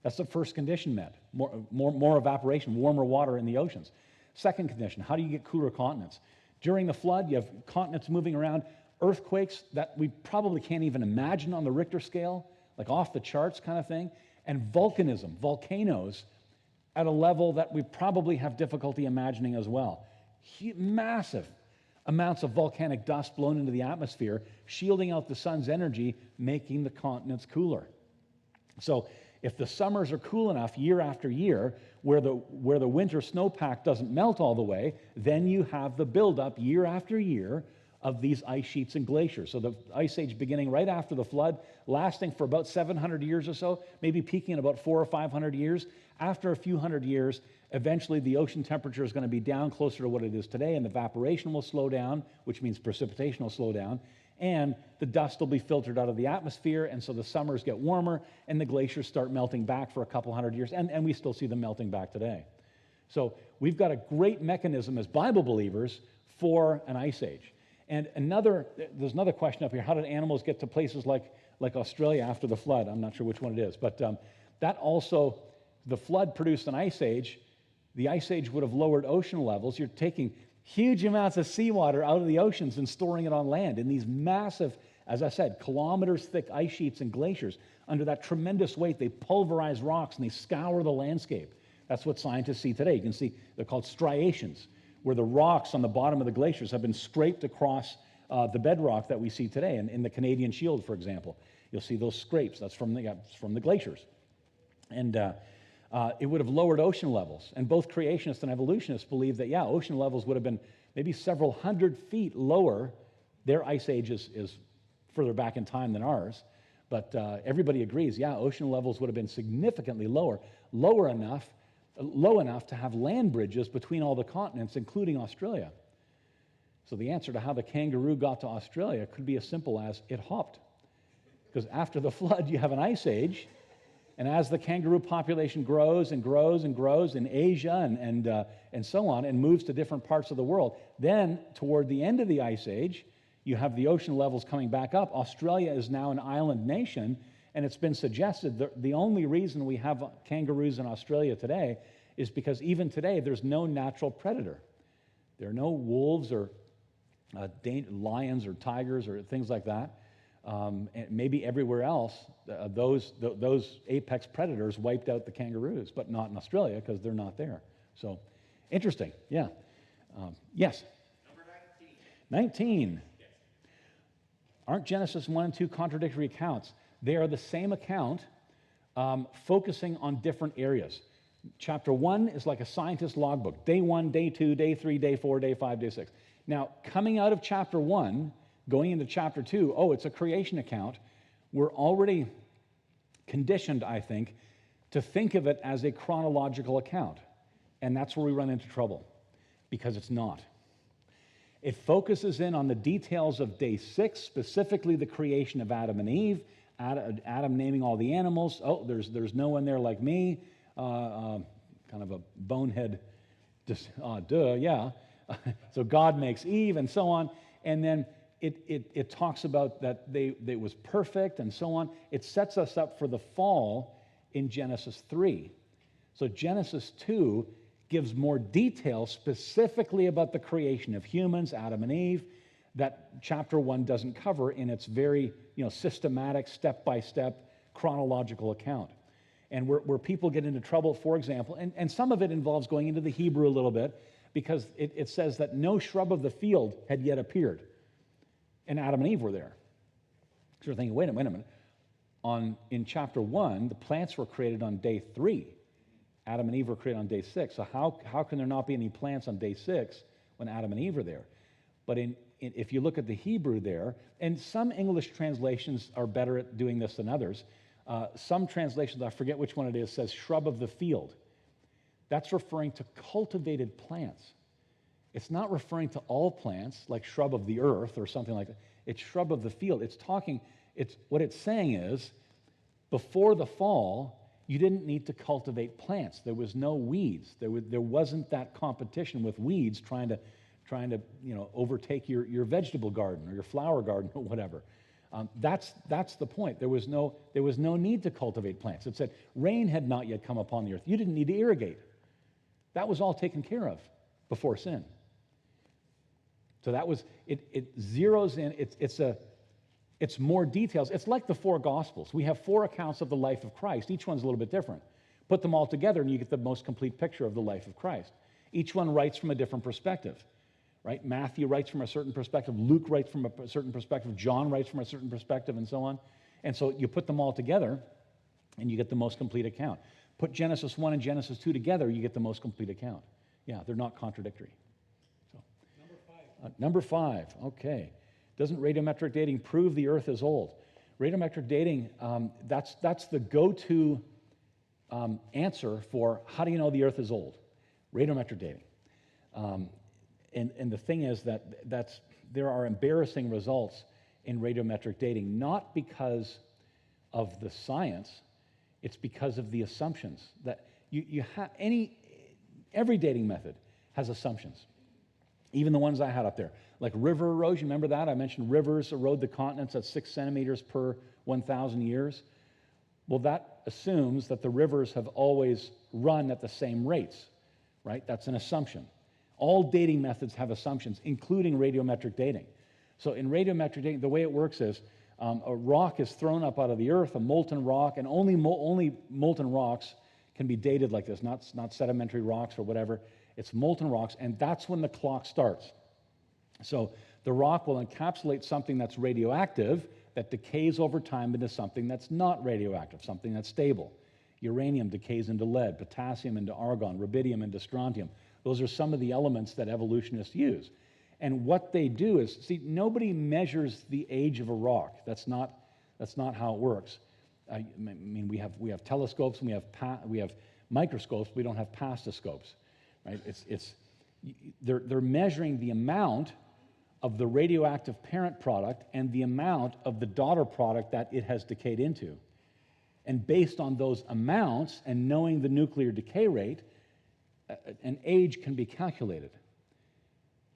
That's the first condition met. More evaporation, warmer water in the oceans. Second condition, how do you get cooler continents? During the flood, you have continents moving around, earthquakes that we probably can't even imagine on the Richter scale, like off the charts kind of thing, and volcanism, volcanoes, at a level that we probably have difficulty imagining as well. Massive amounts of volcanic dust blown into the atmosphere, shielding out the sun's energy, making the continents cooler. So if the summers are cool enough year after year, where the winter snowpack doesn't melt all the way, then you have the buildup year after year of these ice sheets and glaciers. So the ice age beginning right after the flood, lasting for about 700 years or so, maybe peaking in about 400 or 500 years. After a few hundred years, eventually the ocean temperature is going to be down closer to what it is today, and evaporation will slow down, which means precipitation will slow down, and the dust will be filtered out of the atmosphere, and so the summers get warmer, and the glaciers start melting back for a couple hundred years, and we still see them melting back today. So we've got a great mechanism as Bible believers for an ice age. And there's another question up here. How did animals get to places like Australia after the flood? I'm not sure which one it is. But that also, the flood produced an ice age. The ice age would have lowered ocean levels. You're taking huge amounts of seawater out of the oceans and storing it on land in these massive, as I said, kilometers thick ice sheets and glaciers. Under that tremendous weight, they pulverize rocks and they scour the landscape. That's what scientists see today. You can see they're called striations, where the rocks on the bottom of the glaciers have been scraped across the bedrock that we see today. And in the Canadian Shield, for example, you'll see those scrapes. That's from the glaciers. And it would have lowered ocean levels. And both creationists and evolutionists believe that, yeah, ocean levels would have been maybe several hundred feet lower. Their ice age is further back in time than ours. But everybody agrees, yeah, ocean levels would have been significantly lower, low enough to have land bridges between all the continents, including Australia. So the answer to how the kangaroo got to Australia could be as simple as it hopped. Because after the flood, you have an ice age, and as the kangaroo population grows and grows and grows in Asia and so on, and moves to different parts of the world, then toward the end of the ice age, you have the ocean levels coming back up. Australia is now an island nation, and it's been suggested that the only reason we have kangaroos in Australia today is because even today there's no natural predator. There are no wolves or lions or tigers or things like that. And maybe everywhere else, those apex predators wiped out the kangaroos, but not in Australia because they're not there. So, interesting, yeah. Yes? Number 19. Yes. Aren't Genesis 1 and 2 contradictory accounts? They are the same account, focusing on different areas. Chapter 1 is like a scientist logbook. Day 1, day 2, day 3, day 4, day 5, day 6. Now, coming out of chapter 1, going into chapter 2, it's a creation account. We're already conditioned, I think, to think of it as a chronological account. And that's where we run into trouble, because it's not. It focuses in on the details of day 6, specifically the creation of Adam and Eve, Adam naming all the animals. There's no one there like me. Kind of a bonehead, yeah. So God makes Eve and so on. And then it talks about that they was perfect and so on. It sets us up for the fall in Genesis 3. So Genesis 2 gives more detail specifically about the creation of humans, Adam and Eve, that chapter 1 doesn't cover in its very systematic, step-by-step chronological account. And where people get into trouble, for example, and some of it involves going into the Hebrew a little bit, because it says that no shrub of the field had yet appeared, and Adam and Eve were there. So you're thinking, wait a minute. In chapter 1, the plants were created on day 3. Adam and Eve were created on day 6. So how can there not be any plants on day 6 when Adam and Eve are there? But if you look at the Hebrew there, and some English translations are better at doing this than others. Some translations, I forget which one it is, says shrub of the field. That's referring to cultivated plants. It's not referring to all plants, like shrub of the earth or something like that. It's shrub of the field. What it's saying is, before the fall, you didn't need to cultivate plants. There was no weeds. There wasn't that competition with weeds trying to overtake your vegetable garden or your flower garden or whatever. That's the point. There was no need to cultivate plants. It said rain had not yet come upon the earth. You didn't need to irrigate. That was all taken care of before sin. So that was it zeroes in. It's more details. It's like the four Gospels. We have four accounts of the life of Christ. Each one's a little bit different. Put them all together and you get the most complete picture of the life of Christ. Each one writes from a different perspective, right? Matthew writes from a certain perspective. Luke writes from a certain perspective. John writes from a certain perspective, and so on. And so you put them all together and you get the most complete account. Put Genesis 1 and Genesis 2 together, you get the most complete account. Yeah, they're not contradictory. So, number five, okay. Doesn't radiometric dating prove the Earth is old? Radiometric dating, that's the go-to answer for how do you know the Earth is old? Radiometric dating. And the thing is that there are embarrassing results in radiometric dating, not because of the science, it's because of the assumptions that you have. Every dating method has assumptions. Even the ones I had up there, like river erosion. Remember that? I mentioned rivers erode the continents at 6 centimeters per 1,000 years. Well, that assumes that the rivers have always run at the same rates, right? That's an assumption. All dating methods have assumptions, including radiometric dating. So in radiometric dating, the way it works is a rock is thrown up out of the earth, a molten rock, and only molten rocks can be dated like this, not sedimentary rocks or whatever. It's molten rocks, and that's when the clock starts. So the rock will encapsulate something that's radioactive that decays over time into something that's not radioactive, something that's stable. Uranium decays into lead, potassium into argon, rubidium into strontium. Those are some of the elements that evolutionists use. And what they do is, see, nobody measures the age of a rock. That's not how it works. I mean, we have telescopes and we have microscopes. We don't have pastascopes, right? They're measuring the amount of the radioactive parent product and the amount of the daughter product that it has decayed into. And based on those amounts and knowing the nuclear decay rate, an age can be calculated.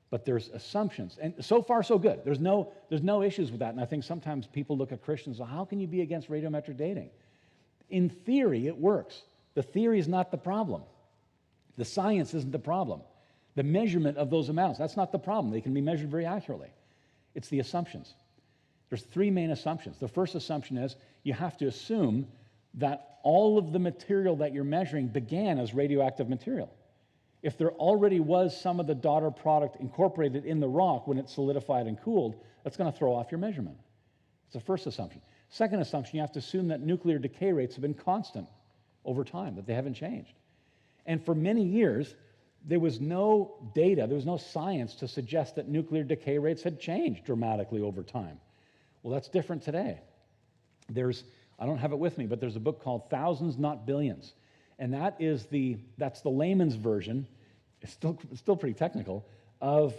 But there's assumptions. And so far, so good. There's no issues with that. And I think sometimes people look at Christians, well, how can you be against radiometric dating? In theory, it works. The theory is not the problem. The science isn't the problem. The measurement of those amounts, that's not the problem. They can be measured very accurately. It's the assumptions. There's three main assumptions. The first assumption is you have to assume that all of the material that you're measuring began as radioactive material. If there already was some of the daughter product incorporated in the rock when it solidified and cooled, that's going to throw off your measurement. It's the first assumption. Second assumption, you have to assume that nuclear decay rates have been constant over time, that they haven't changed. And for many years, there was no data, there was no science to suggest that nuclear decay rates had changed dramatically over time. Well, that's different today. I don't have it with me, but there's a book called Thousands, Not Billions. And that's the layman's version, it's still pretty technical, of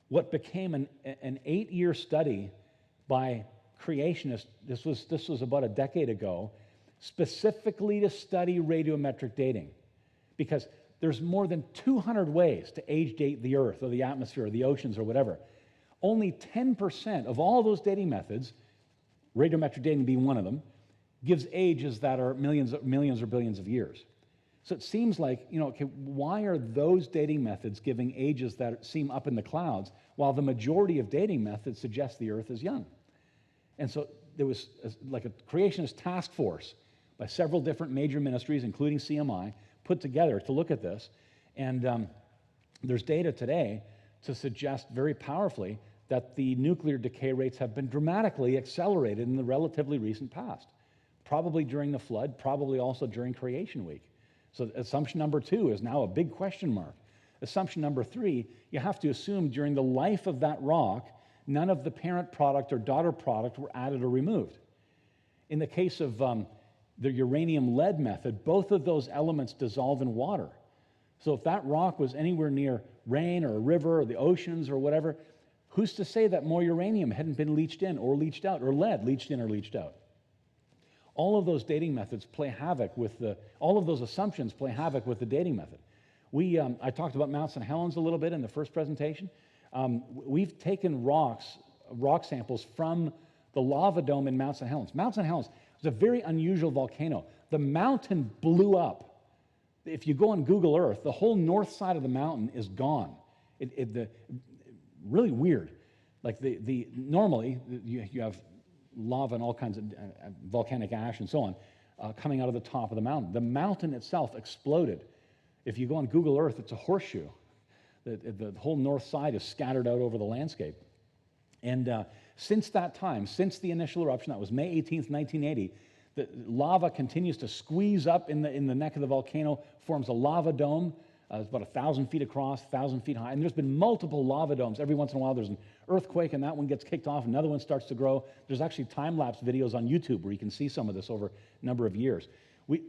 what became an 8-year study by creationists. This was about a decade ago, specifically to study radiometric dating. Because there's more than 200 ways to age date the Earth or the atmosphere or the oceans or whatever. Only 10% of all those dating methods, radiometric dating being one of them, gives ages that are millions or billions of years. So it seems like, okay, why are those dating methods giving ages that seem up in the clouds while the majority of dating methods suggest the Earth is young? And so there was like a creationist task force by several different major ministries, including CMI, put together to look at this. And there's data today to suggest very powerfully that the nuclear decay rates have been dramatically accelerated in the relatively recent past. Probably during the flood, probably also during creation week. So assumption number 2 is now a big question mark. Assumption number 3, you have to assume during the life of that rock, none of the parent product or daughter product were added or removed. In the case of the uranium-lead method, both of those elements dissolve in water. So if that rock was anywhere near rain or a river or the oceans or whatever, who's to say that more uranium hadn't been leached in or leached out, or lead leached in or leached out? All of those dating methods play havoc with all of those assumptions play havoc with the dating method. I talked about Mount St. Helens a little bit in the first presentation. We've taken rock samples from the lava dome in Mount St. Helens. Mount St. Helens was a very unusual volcano. The mountain blew up. If you go on Google Earth, the whole north side of the mountain is gone. Really weird. Like normally you have lava and all kinds of volcanic ash and so on coming out of the top of the mountain. The mountain itself exploded. If you go on Google Earth, it's a horseshoe. The whole north side is scattered out over the landscape. And since that time, since the initial eruption, that was May 18th, 1980, the lava continues to squeeze up in the neck of the volcano, forms a lava dome. It's about 1,000 feet across, 1,000 feet high. And there's been multiple lava domes. Every once in a while, there's an earthquake, and that one gets kicked off. Another one starts to grow. There's actually time-lapse videos on YouTube where you can see some of this over a number of years.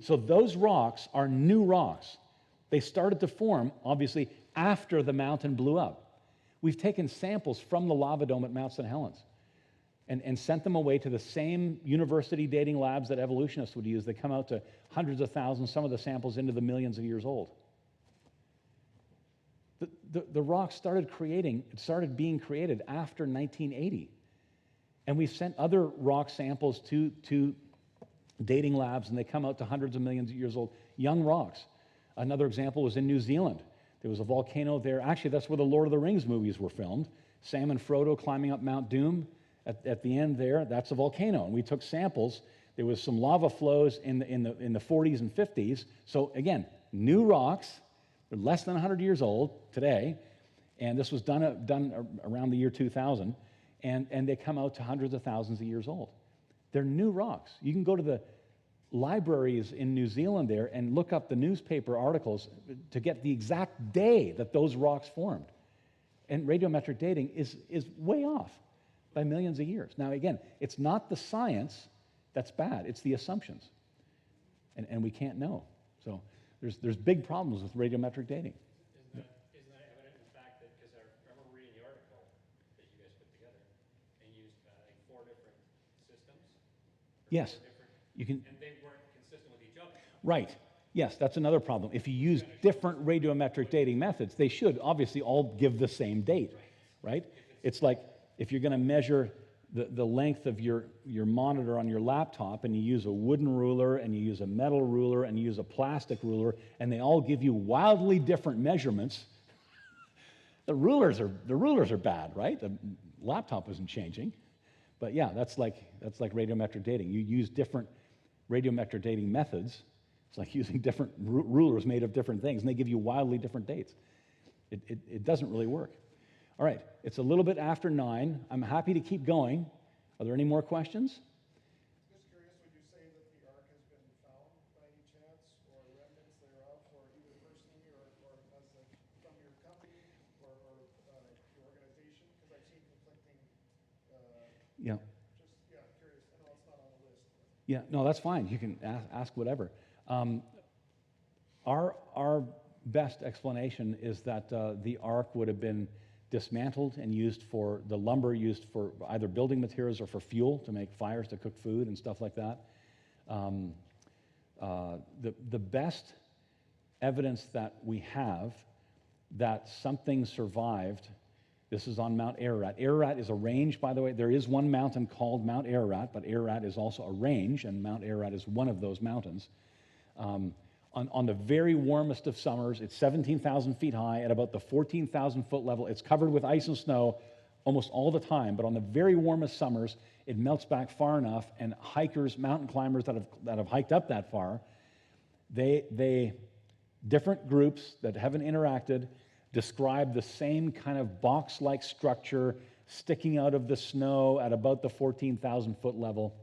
So those rocks are new rocks. They started to form, obviously, after the mountain blew up. We've taken samples from the lava dome at Mount St. Helens and sent them away to the same university dating labs that evolutionists would use. They come out to hundreds of thousands, some of the samples into the millions of years old. The rock started being created after 1980. And we've sent other rock samples to dating labs, and they come out to hundreds of millions of years old, young rocks. Another example was in New Zealand. There was a volcano there. Actually, that's where the Lord of the Rings movies were filmed. Sam and Frodo climbing up Mount Doom. At the end there, that's a volcano. And we took samples. There was some lava flows in the 40s and 50s. So again, new rocks. They're less than 100 years old today. And this was done around the year 2000. And they come out to hundreds of thousands of years old. They're new rocks. You can go to the libraries in New Zealand there and look up the newspaper articles to get the exact day that those rocks formed. And radiometric dating is way off by millions of years. Now again, it's not the science that's bad, it's the assumptions. And we can't know. So there's big problems with radiometric dating. Isn't that evident in the fact that, because I remember reading the article that you guys put together and used like 4 different systems? Yes. You can. And they weren't consistent with each other. Right. Yes, that's another problem. If you use different radiometric dating methods, they should obviously all give the same date, right? It's like if you're going to measure the length of your monitor on your laptop and you use a wooden ruler and you use a metal ruler and you use a plastic ruler and they all give you wildly different measurements, the rulers are bad, right? The laptop isn't changing. But yeah, that's like radiometric dating. You use different radiometric dating methods. It's like using different rulers made of different things, and they give you wildly different dates. It doesn't really work. All right, it's a little bit after 9. I'm happy to keep going. Are there any more questions? Just curious, would you say that the Ark has been found by any chance, or remnants thereof, or either personally or as from your company or your organization? Because I've seen conflicting. Yeah. Curious. I know it's not on the list. Yeah, no, that's fine. You can ask whatever. Our best explanation is that the Ark would have been dismantled and used for the lumber used for either building materials or for fuel to make fires to cook food and stuff like that. The best evidence that we have that something survived, this is on Mount Ararat. Ararat is a range, by the way. There is one mountain called Mount Ararat, but Ararat is also a range, and Mount Ararat is one of those mountains. On the very warmest of summers, it's 17,000 feet high at about the 14,000 foot level. It's covered with ice and snow almost all the time, but on the very warmest summers, it melts back far enough, and hikers, mountain climbers that have hiked up that far, different groups that haven't interacted describe the same kind of box-like structure sticking out of the snow at about the 14,000 foot level.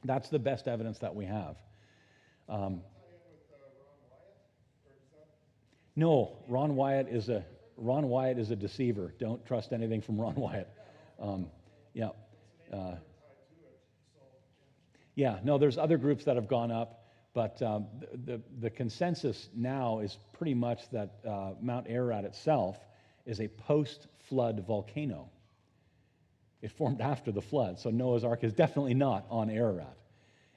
That's the best evidence that we have. No, Ron Wyatt is a deceiver. Don't trust anything from Ron Wyatt. No, there's other groups that have gone up, but the consensus now is pretty much that Mount Ararat itself is a post-flood volcano. It formed after the flood, so Noah's Ark is definitely not on Ararat.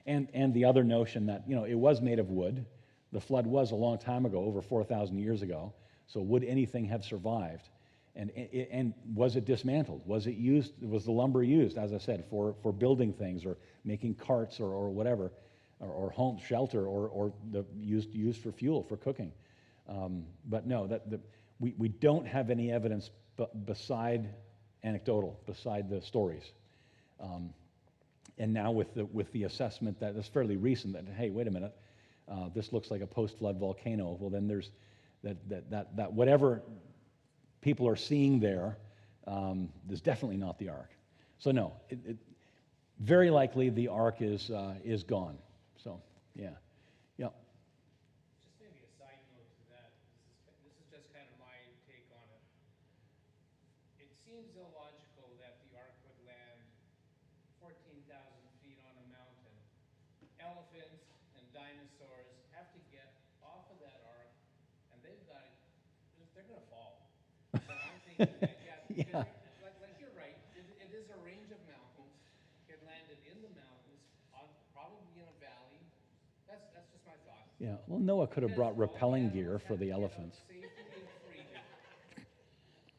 And the other notion that, it was made of wood. The flood was a long time ago, over 4,000 years ago. So would anything have survived? And was it dismantled? Was it used? Was the lumber used, as I said, for building things or making carts or whatever, or home shelter or used for fuel for cooking? But no, we don't have any evidence beside anecdotal, beside the stories. And now with the assessment that is fairly recent, that hey, wait a minute, this looks like a post-flood volcano. Well, then there's that whatever people are seeing there is definitely not the ark. So no, very likely the ark is gone. So yeah. Just maybe a side note to that. This is just kind of my take on it. It seems illogical that the ark would land 14,000 feet on a mountain. Elephants and dinosaurs have to get off of that ark, and they're going to fall. So I'm thinking that, Yeah. like you're right, it is a range of mountains. It landed in the mountains, probably in a valley. That's just my thought. Yeah. Well, Noah could have brought rappelling gear for the elephants. Safety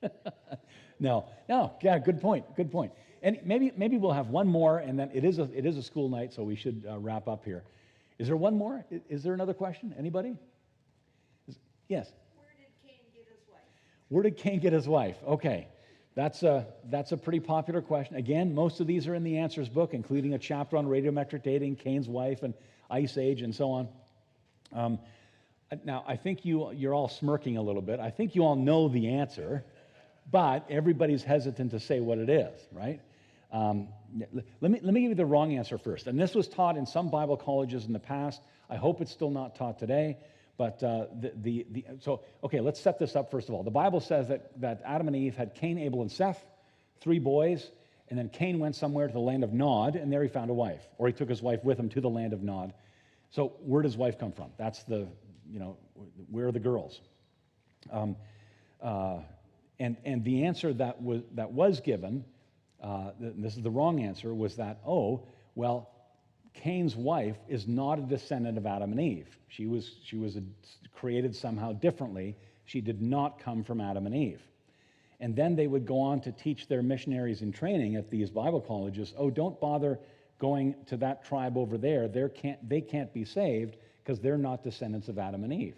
and freedom. No. Yeah, good point. And maybe we'll have one more, and then it is a school night, so we should wrap up here. Is there one more? Is there another question? Anybody? Yes. Where did Cain get his wife? Where did Cain get his wife? Okay, that's a pretty popular question. Again, most of these are in the Answers book, including a chapter on radiometric dating, Cain's wife, and Ice Age, and so on. Now, I think you're all smirking a little bit. I think you all know the answer, but everybody's hesitant to say what it is, right? Let me give you the wrong answer first. And this was taught in some Bible colleges in the past. I hope it's still not taught today. But let's set this up first of all. The Bible says that Adam and Eve had Cain, Abel, and Seth, 3 boys, and then Cain went somewhere to the land of Nod, and there he found a wife, or he took his wife with him to the land of Nod. So where does wife come from? That's where are the girls? And the answer that was given, this is the wrong answer, was that Cain's wife is not a descendant of Adam and Eve. She was created somehow differently. She did not come from Adam and Eve. And then they would go on to teach their missionaries in training at these Bible colleges, don't bother going to that tribe over there. They can't be saved because they're not descendants of Adam and Eve.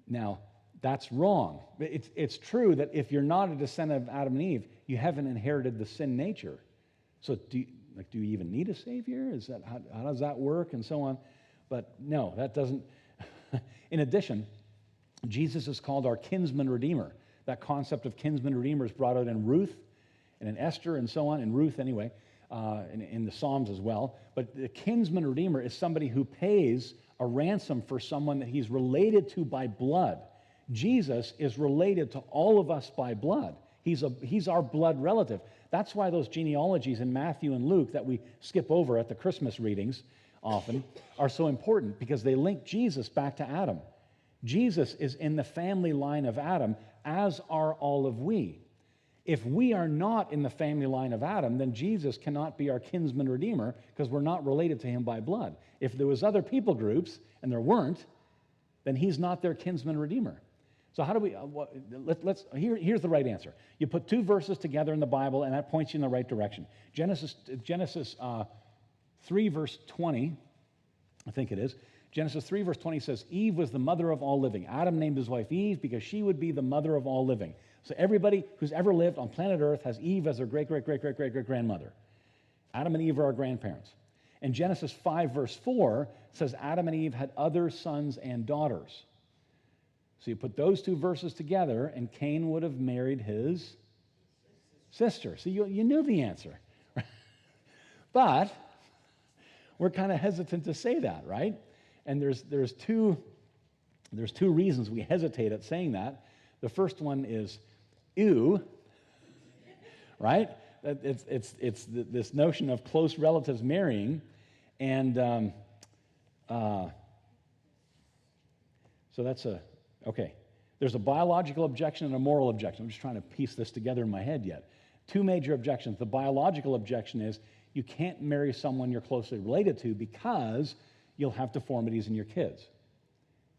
Now, that's wrong. It's true that if you're not a descendant of Adam and Eve, you haven't inherited the sin nature. So do you even need a Savior? How does that work? And so on. But no, that doesn't. In addition, Jesus is called our kinsman redeemer. That concept of kinsman redeemer is brought out in Ruth and in Esther and so on, in Ruth anyway, in the Psalms as well. But the kinsman redeemer is somebody who pays a ransom for someone that he's related to by blood. Jesus is related to all of us by blood. He's our blood relative. That's why those genealogies in Matthew and Luke that we skip over at the Christmas readings often are so important, because they link Jesus back to Adam. Jesus is in the family line of Adam, as are all of we. If we are not in the family line of Adam, then Jesus cannot be our kinsman redeemer, because we're not related to him by blood. If there was other people groups, and there weren't, then he's not their kinsman redeemer. So how do we, here's the right answer. You put 2 verses together in the Bible, and that points you in the right direction. Genesis 3, verse 20, I think it is. Genesis 3, verse 20 says, Eve was the mother of all living. Adam named his wife Eve because she would be the mother of all living. So everybody who's ever lived on planet Earth has Eve as their great-great-great-great-great-great-grandmother. Adam and Eve are our grandparents. And Genesis 5, verse 4 says Adam and Eve had other sons and daughters. So you put those 2 verses together, and Cain would have married his sister. So you knew the answer. But we're kind of hesitant to say that, right? And there's two reasons we hesitate at saying that. The first one is, ew, right? It's this notion of close relatives marrying, and so that's okay. There's a biological objection and a moral objection. I'm just trying to piece this together in my head yet. Two major objections. The biological objection is you can't marry someone you're closely related to because you'll have deformities in your kids.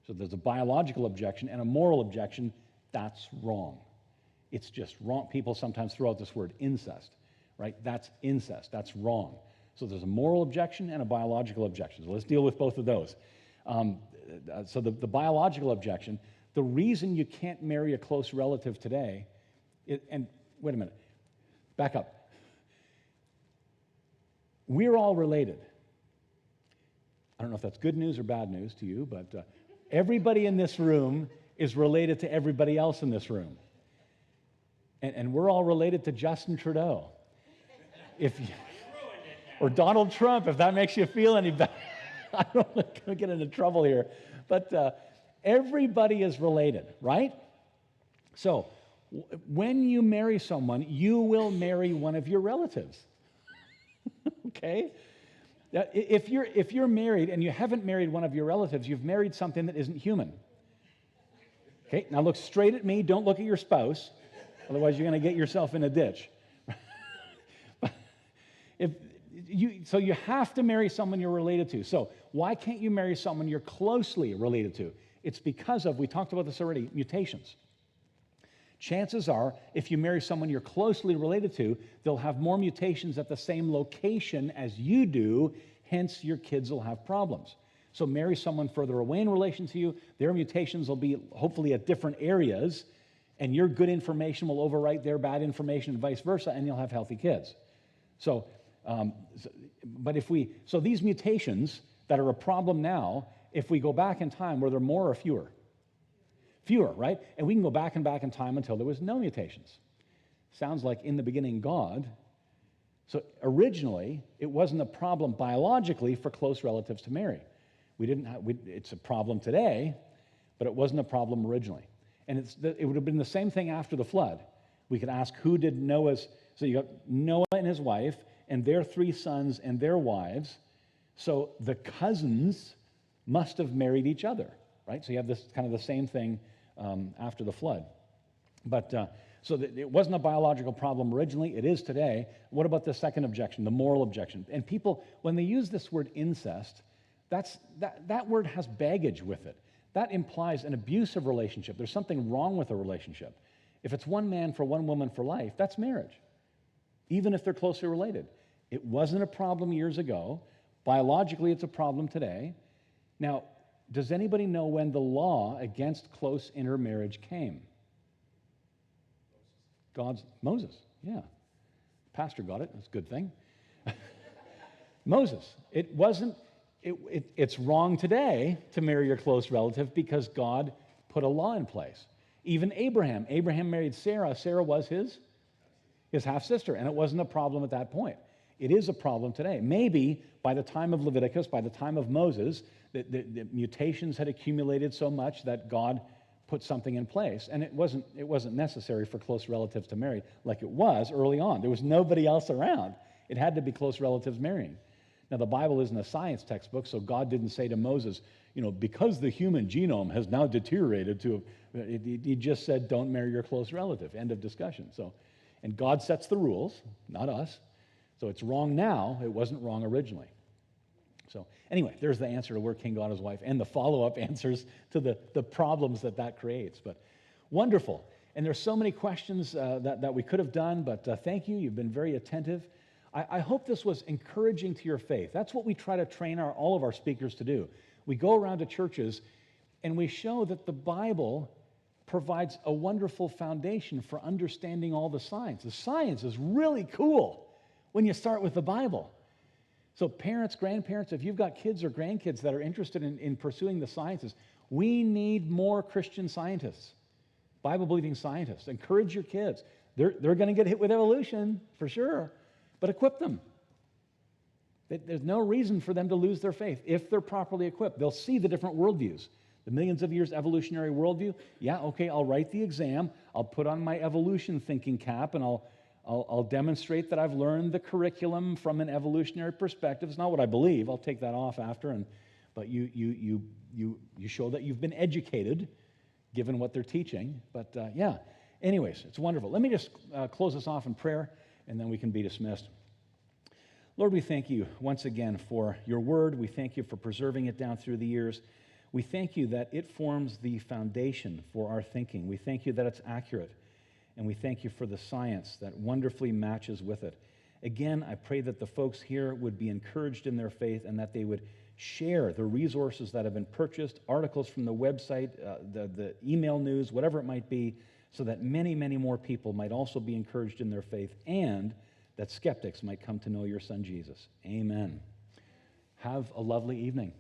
So there's a biological objection and a moral objection. That's wrong. It's just wrong. People sometimes throw out this word incest, right? That's incest. That's wrong. So there's a moral objection and a biological objection. So let's deal with both of those. So the biological objection, the reason you can't marry a close relative today, and wait a minute, back up. We're all related. I don't know if that's good news or bad news to you, but everybody in this room is related to everybody else in this room. And we're all related to Justin Trudeau. Or Donald Trump, if that makes you feel any better. I don't want to get into trouble here. But everybody is related, right? So when you marry someone, you will marry one of your relatives. Okay? If you're married and you haven't married one of your relatives, you've married something that isn't human. Okay? Now look straight at me. Don't look at your spouse. Otherwise, you're going to get yourself in a ditch. So you have to marry someone you're related to. So why can't you marry someone you're closely related to? It's because of, we talked about this already, mutations. Chances are, if you marry someone you're closely related to, they'll have more mutations at the same location as you do, hence your kids will have problems. So marry someone further away in relation to you, their mutations will be hopefully at different areas, and your good information will overwrite their bad information and vice versa, and you'll have healthy kids. So these mutations that are a problem now, if we go back in time, were there more or fewer? Fewer, right? And we can go back and back in time until there was no mutations. Sounds like in the beginning, God. So originally, it wasn't a problem biologically for close relatives to marry. It's a problem today, but it wasn't a problem originally. And it would have been the same thing after the flood. We could ask who did Noah's, so you got Noah and his wife, and their 3 sons and their wives. So the cousins must have married each other, right? So you have this kind of the same thing after the flood. But it wasn't a biological problem originally. It is today. What about the second objection, the moral objection? And people, when they use this word incest, that word has baggage with it. That implies an abusive relationship. There's something wrong with a relationship. If it's one man for one woman for life, that's marriage, even if they're closely related. It wasn't a problem years ago. Biologically, it's a problem today. Now, does anybody know when the law against close intermarriage came? Moses, yeah. Pastor got it. That's a good thing. Moses. It's wrong today to marry your close relative because God put a law in place. Even Abraham. Abraham married Sarah. Sarah was his half-sister, and it wasn't a problem at that point. It is a problem today. Maybe by the time of Leviticus, by the time of Moses, the mutations had accumulated so much that God put something in place, and it wasn't necessary for close relatives to marry like it was early on. There was nobody else around. It had to be close relatives marrying. Now, the Bible isn't a science textbook, so God didn't say to Moses, because the human genome has now deteriorated he just said, don't marry your close relative. End of discussion. And God sets the rules, not us. So it's wrong now. It wasn't wrong originally. So anyway, there's the answer to where King got his wife and the follow-up answers to the problems that creates. But wonderful. And there's so many questions that we could have done, but thank you. You've been very attentive. I hope this was encouraging to your faith. That's what we try to train all of our speakers to do. We go around to churches and we show that the Bible provides a wonderful foundation for understanding all the science. The science is really cool when you start with the Bible. So parents, grandparents, if you've got kids or grandkids that are interested in pursuing the sciences, we need more Christian scientists, Bible-believing scientists. Encourage your kids. They're going to get hit with evolution, for sure, but equip them. There's no reason for them to lose their faith if they're properly equipped. They'll see the different worldviews. The millions of years evolutionary worldview, yeah, okay, I'll write the exam, I'll put on my evolution thinking cap, and I'll demonstrate that I've learned the curriculum from an evolutionary perspective. It's not what I believe. I'll take that off after, but you show that you've been educated, given what they're teaching. But yeah, anyways, it's wonderful. Let me just close this off in prayer, and then we can be dismissed. Lord, we thank you once again for your word. We thank you for preserving it down through the years. We thank you that it forms the foundation for our thinking. We thank you that it's accurate. And we thank you for the science that wonderfully matches with it. Again, I pray that the folks here would be encouraged in their faith and that they would share the resources that have been purchased, articles from the website, the email news, whatever it might be, so that many, many more people might also be encouraged in their faith and that skeptics might come to know your Son, Jesus. Amen. Have a lovely evening.